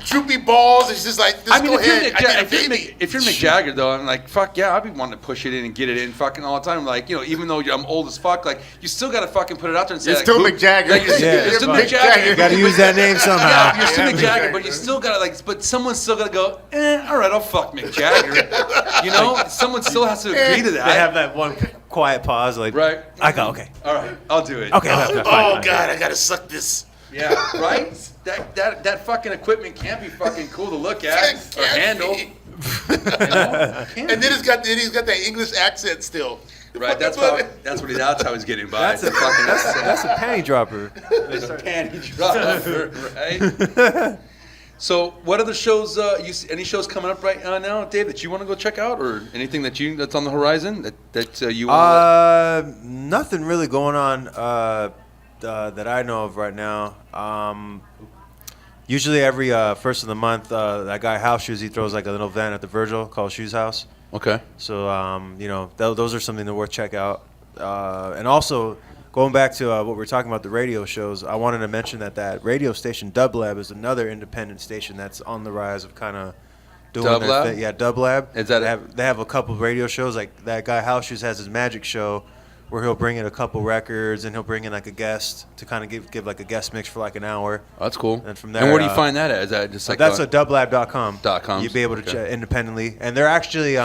droopy balls. And she's just like, just I mean, go if you're, ahead. Mick, I need a if, you're baby. Mick, if you're Mick Jagger, though, I'm like, fuck yeah, I'd be wanting to push it in and get it in fucking all the time. Like, you know, even though I'm old as fuck, like, you still got to fucking put it out there and say, You're like, still who- Mick Jagger. Like, you're, Yeah. you're still Mick Mick Jagger. Jagger. You gotta use that name somehow. Yeah, you're still Yeah, Mick Mick Jagger, Jagger. but you still gotta but someone's still gotta go. All right, I'll fuck Mick Jagger. You know, someone still has to agree to that. They have that one quiet pause, like, Right. I go, okay. All right, I'll do it. Okay, fine, Oh fine. God, I gotta suck this. Yeah, right. That fucking equipment can't be fucking cool to look at It or can't handle. be. You know? Can't And be. then he's got that English accent still. Right, that's how he's getting by. That's It's fucking That's a panty dropper. panty dropper, right? So, what other shows? Any shows coming up right now, Dave, that you want to go check out, or anything that's on the horizon that you want? Nothing really going on that I know of right now. Usually every first of the month, that guy House Shoes, he throws like a little event at the Virgil called Shoes House. Okay. So you know, those are something to worth check out. And also going back to what we were talking about, the radio shows, I wanted to mention that radio station DubLab is another independent station that's on the rise of kind of doing Dub their Lab? thing. Yeah, DubLab. Is that they have a couple of radio shows, like that guy House Shoes has his magic show where he'll bring in a couple records and he'll bring in like a guest to kind of give like a guest mix for like an hour. Oh, that's cool. And from and there, where do you find that at? Is that just like That's at dublab.com. .com. You'd be able to Okay. check independently. And they're actually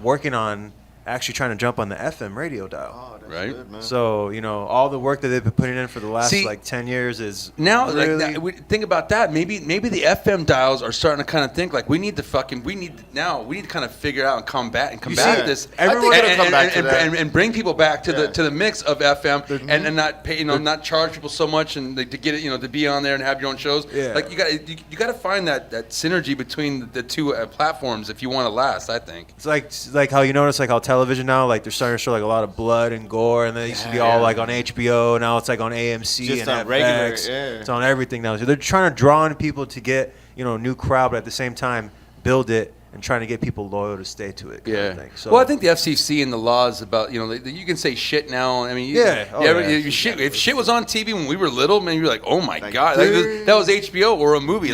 working on actually trying to jump on the FM radio dial. Oh, that's Right. good, man. So, you know, all the work that they've been putting in for the last See, like 10 years is Now, really, like that, think about that. Maybe the FM dials are starting to kind of think like we need to kind of figure out and combat see, this. everyone's and, gonna come and, back to and, that. and bring people back to Yeah. the mix of FM and not pay, not charge people so much and to get it, to be on there and have your own shows. Yeah. Like you got to find that synergy between the two platforms if you want to last. I think. it's like how you notice like how television now, like they're starting to show like a lot of blood and gore, and they used to be all like on HBO. Now it's like on AMC Just and on FX. regular, yeah. It's on everything now. So they're trying to draw in people to get new crowd, but at the same time build it and trying to get people loyal to stay to it. Kind of thing. So, well, I think the FCC and the laws about you can say shit now. I mean, if shit was on TV when we were little, man, you're like, oh my god, that was HBO or a movie.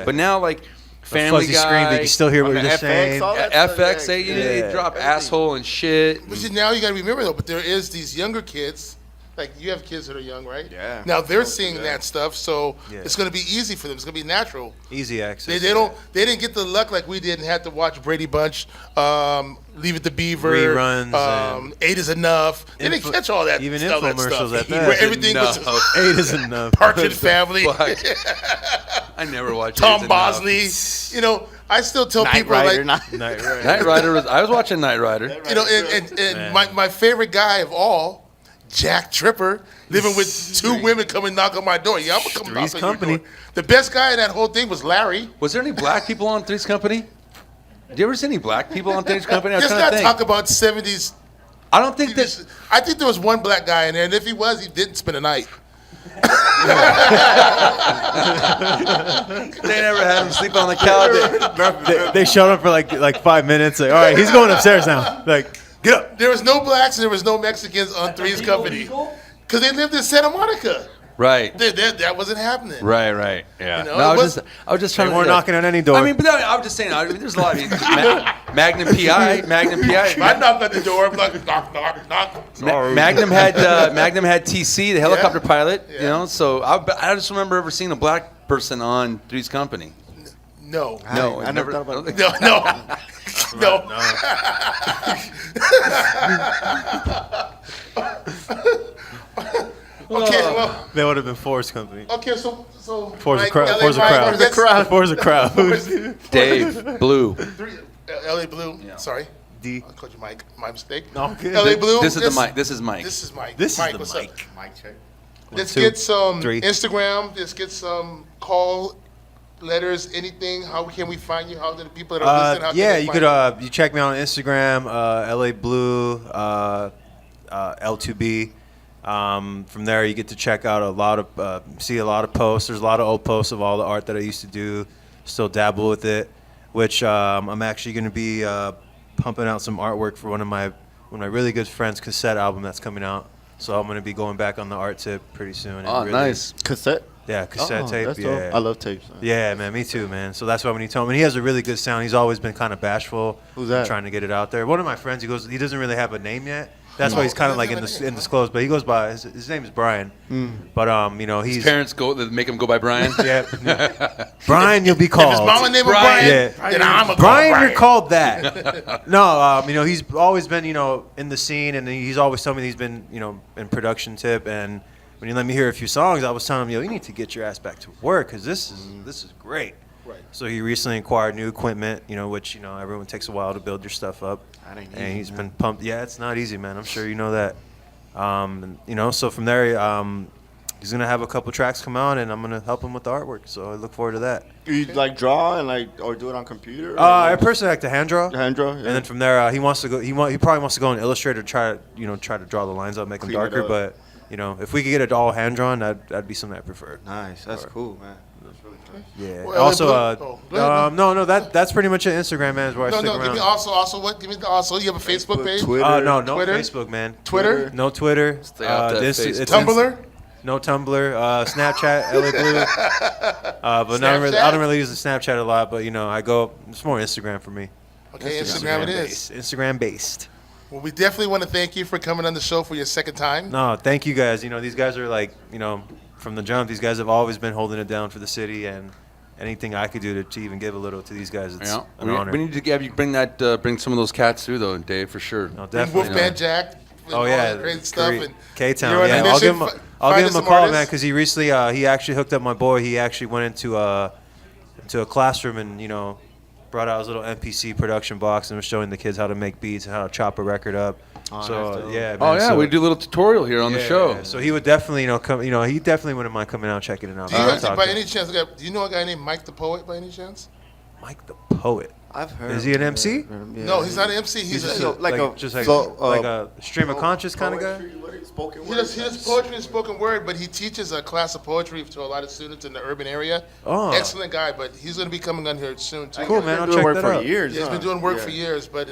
But now like. Family Guy, screen, but you still hear what you're saying. FX, they drop asshole and shit. But see, now you got to remember though. But there is these younger kids. Like you have kids that are young, right? Yeah. Now they're seeing that stuff, so it's going to be easy for them. It's going to be natural. Easy access. They didn't get the luck like we did and had to watch Brady Bunch, Leave It to Beaver, reruns, 8 is Enough. They didn't catch all that. Even stuff, infomercials at that. Where everything was 8 is enough. Partridge Family. I never watched Tom Bosley. You know, I still tell people like Knight Rider. I was watching Knight Rider. You know, and my favorite guy of all. Jack Tripper, living with 2 women coming knock on my door. Yeah, I'm gonna come knock on Company. your door. The best guy in that whole thing was Larry. Was there any black people on Three's Company? Did you ever see any black people on Three's Company? Let's not talk about 70s. I don't think that. I think there was one black guy in there, and if he was, he didn't spend a night. They never had him sleep on the couch. They showed up for like 5 minutes. Like, all right, he's going upstairs now. Like, get up. There was no blacks and there was no Mexicans on Three's Company because they lived in Santa Monica. Right. That wasn't happening. Right. Yeah. You know, No, I was just trying to. We're knocking on any door. I mean, but I was just saying. There's a lot of Magnum PI. I knocked on the door. I'm like, knock. Magnum had TC, the helicopter pilot. You know, so I just remember ever seeing a black person on Three's Company. No. I never thought about it. No. Okay, well. They would have been Forrest Company. Okay, so Forrest Mike, LA crowd. Forrest crowd. Dave Blue. LA Blue. Yeah. Sorry. D. I called you Mike. My mistake. No, okay. LA Blue. This is Mike. This is Mike. This Mike, is the what's mic. up? Mic check. Let's 2, get some 3. Instagram. Let's get some call letters. Anything. How can we find you? How do the people that are listening? Yeah, you could you check me on Instagram, LA Blue, L2B. From there, you get to check out see a lot of posts. There's a lot of old posts of all the art that I used to do. Still dabble with it, which I'm actually going to be pumping out some artwork for one of my really good friends' cassette album that's coming out. So I'm going to be going back on the art tip pretty soon. Oh, nice. Cassette? Yeah, cassette tape. That's Yeah, dope. I love tapes. Yeah, man, me too, man. So that's why when you told me, he has a really good sound. He's always been kind of bashful. Who's that? Trying to get it out there. One of my friends, he doesn't really have a name yet. That's why he's kind of like indisclosed. But he goes by his name is Brian. But you know, his parents make him go by Brian. Yeah, Brian, you'll be called. If his mama name was Brian, then I'm a Brian. You're called that. No, you know, he's always been, you know, in the scene, and he's always told me he's been, you know, in production tip. And when he let me hear a few songs, I was telling him, yo, you need to get your ass back to work because this is great. Right. So he recently acquired new equipment, you know, which, you know, everyone takes a while to build your stuff up. And he's been pumped. Yeah, it's not easy, man. I'm sure you know that. And, you know, so from there, he's going to have a couple tracks come out, and I'm going to help him with the artwork. So I look forward to that. You like draw and or do it on computer? I personally like to hand draw. Hand draw, yeah. And then from there, he wants to go. He probably wants to go in Illustrator, try to draw the lines up, make them Clean it darker. up. But you know, if we could get it all hand drawn, that'd be something I prefer. Nice. That's cool, man. That's really cool. Yeah. Well, also, go ahead, no, that's pretty much it. Instagram, man, is where I stick No, around. give me also what? Give me the also. You have a Facebook page? Twitter. No Twitter? Facebook, man. Twitter? No Twitter. Stay off that Facebook. Tumblr? No Tumblr. Snapchat, LA Blue. But I don't really use the Snapchat a lot. But you know, it's more Instagram for me. Okay, Instagram it is. Instagram based. Well, we definitely want to thank you for coming on the show for your second time. No, thank you guys. You know, these guys are like, you know, from the jump, these guys have always been holding it down for the city, and anything I could do to even give a little to these guys, it's an honor. We need to have you bring some of those cats through though, Dave, for sure. No, Bring definitely. Wolfman Jack. And all that great stuff. And K-Town. you're on a Yeah, mission. I'll give him a some call, artists. man, because he recently he actually hooked up my boy. He actually went into a classroom and, you know, brought out his little MPC production box and was showing the kids how to make beats and how to chop a record up. Yeah, man. Oh yeah, we do a little tutorial here on the show. Yeah. So he would definitely, you know, come. You know, he definitely wouldn't mind coming out and checking it out. Do you by any chance, do you know a guy named Mike the Poet by any chance? Mike the Poet. I've heard. Is he an MC? Yeah. No, he's not an MC. He's just a, like a just like like a stream of conscious kind of guy. Spoken he word. does poetry and spoken word, but he teaches a class of poetry to a lot of students in the urban area. Oh. Excellent guy, but he's going to be coming on here soon too. Cool, man. I'll Doing check work that for out. years. Yeah, he's huh? been doing work Yeah. for years, but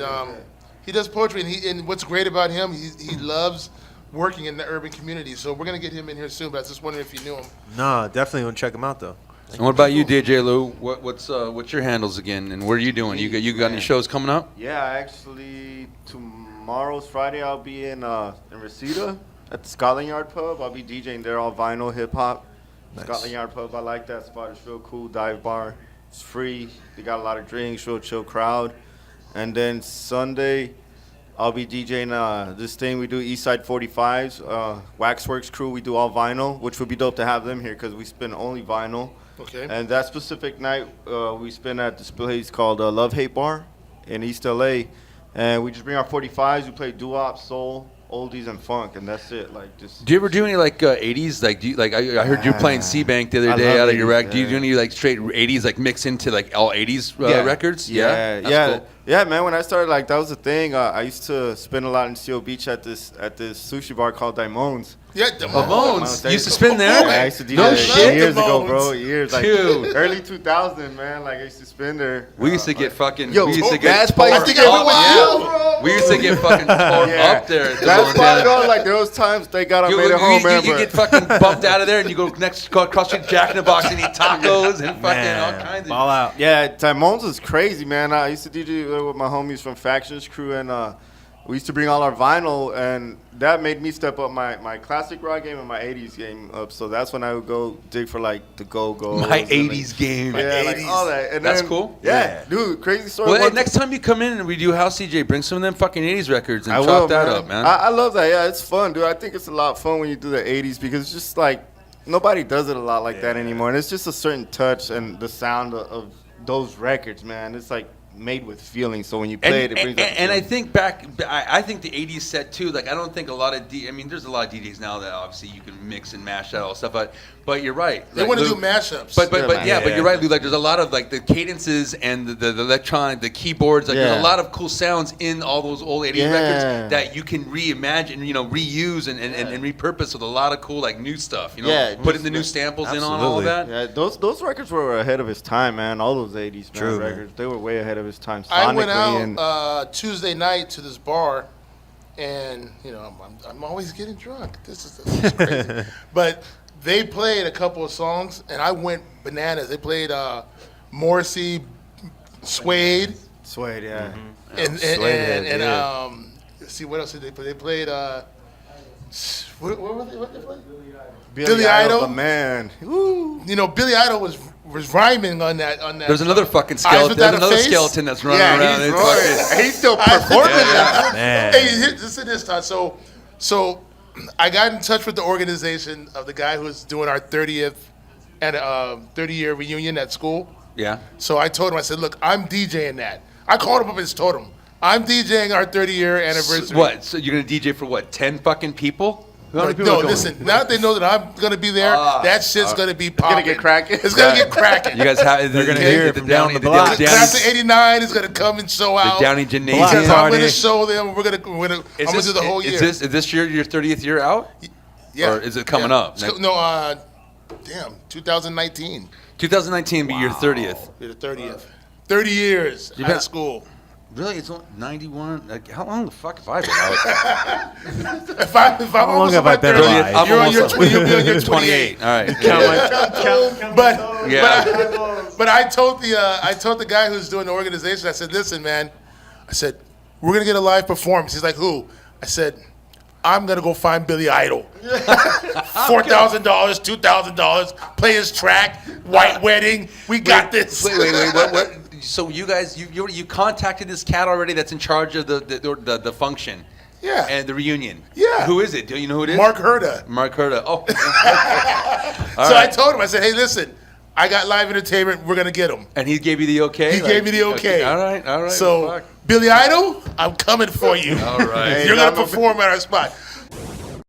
he does poetry, and what's great about him, he loves working in the urban community. So we're going to get him in here soon, but I was just wondering if you knew him. Nah, definitely want to check him out though. And what about you, DJ Lou? What's your handles again, and what are you doing? You got any shows coming up? Yeah, actually, tomorrow's Friday. I'll be in Reseda at the Scotland Yard Pub. I'll be DJing there, all vinyl hip hop. Nice. Scotland Yard Pub. I like that spot. It's real cool. Dive bar. It's free. They got a lot of drinks. Real chill crowd. And then Sunday, I'll be DJing this thing we do, Eastside 45s, Waxworks crew. We do all vinyl, which would be dope to have them here because we spin only vinyl. Okay. And that specific night, we spin at this place called Love Hate Bar in East LA. And we just bring our 45s. We play doo-wop, soul, oldies, and funk, and that's it. Like just. Do you ever do any like 80s? Like, I heard you playing C-Bank the other I day love out of your 80s, rack. Do you yeah. do any like straight 80s, like mix into like all 80s records? Yeah, That's cool. Yeah, man. When I started, like that was the thing. I used to spin a lot in Seal Beach at this sushi bar called Daimone's. Yeah, Daimone's. You used to spin there? I used to DJ No there shit. years ago, Daimone's. bro. Years, like Dude. early 2000, man. Like I used to spin there. We used to get fucking. Yo, we used to that get spot tore used to get up. with Yeah. you, We used to get fucking tore Yeah. up there. At That's the why, though. Like there was times they got I made it home, man. you get fucking bumped out of there, and you go across street Jack in the Box and eat tacos and fucking all kinds of. Ball out. Yeah, Daimone's was crazy, man. I used to DJ with my homies from Factions Crew, and we used to bring all our vinyl, and that made me step up my classic rock game and my 80s game up. So that's when I would go dig for like the go-go. My 80s game. Yeah, like all that. And That's then, cool. Yeah, dude, crazy story. Well, hey, One- next time you come in and we do House DJ, bring some of them fucking 80s records and I chop will, that man. up, man. I love that. Yeah, it's fun, dude. I think it's a lot of fun when you do the 80s because it's just like nobody does it a lot like that anymore. And it's just a certain touch and the sound of those records, man. It's like made with feeling. So when you play it brings up the and I feeling. think I think the 80s set too, like I don't think a lot of I mean there's a lot of DJs now that obviously you can mix and mash that all stuff, but you're right. They Like, want to Lou- do mashups. But Yeah, but you're right, Lou. Like there's a lot of like the cadences and the electronic, the keyboards. Like there's Yeah. a lot of cool sounds in all those old 80s Yeah. records that you can reimagine, reuse and repurpose with a lot of cool like new stuff. Yeah, putting the new just- samples in on all of that. Yeah, those records were ahead of his time, man. All those 80s True, man. records, they were way ahead of his time. I went sonically and out Tuesday night to this bar, and I'm always getting drunk. This is crazy. But they played a couple of songs, and I went bananas. They played Morrissey, Suede, Suede, yeah. and Suede, yeah. let's see what else did they play? They played what they play? Billy Idol. but man, woo. Billy Idol was rhyming on that. There's another fucking Eyes skeleton. Without There's a another Face? skeleton that's running Yeah, around. he's It's roaring. fucking- He's still performing that. Man. Hey, listen to this, Todd. So I got in touch with the organization of the guy who's doing our 30th and 30-year reunion at school. Yeah. So I told him, I said, look, I'm DJing that. I called him up and just told him, I'm DJing our 30-year anniversary. What? So you're gonna DJ for what? 10 fucking people? How many people No, are going? listen, now that they know that I'm going to be there, that shit's going to be popping. gonna get cracking. It's going to get cracking. You guys have. They're gonna hear it from down the block. Class of 89 is going to come and show out. Downey Because Gymnasium. I'm Party. going to show them. We're going to I'm going to do the whole year. Is this your 30th year out? Yeah. Or is it coming up? No, damn, 2019. 2019 be your 30th. Be the 30th. 30 years You out of bet- school. Really? It's only 91. Like, how long the fuck have I been out? If I'm long almost have I on my been 30th, alive? I'm you're on your almost- 20, you'll be on your 28. All right. But Yeah. but I told the guy who's doing the organization, I said, listen, man, I said, we're gonna get a live performance. He's like, who? I said, I'm gonna go find Billy Idol. $4,000, $2,000, play his track, white wedding. We got this. Wait. What? So you guys, you contacted this cat already that's in charge of the function? Yeah. And the reunion? Yeah. Who is it? Do you know who it is? Mark Herda. Mark Herda. Oh. So I told him, I said, hey, listen, I got live entertainment. We're gonna get him. And he gave you the okay? He gave me the okay. All right. So Fuck. Billy Idol, I'm coming for you. All right. You're gonna perform at our spot.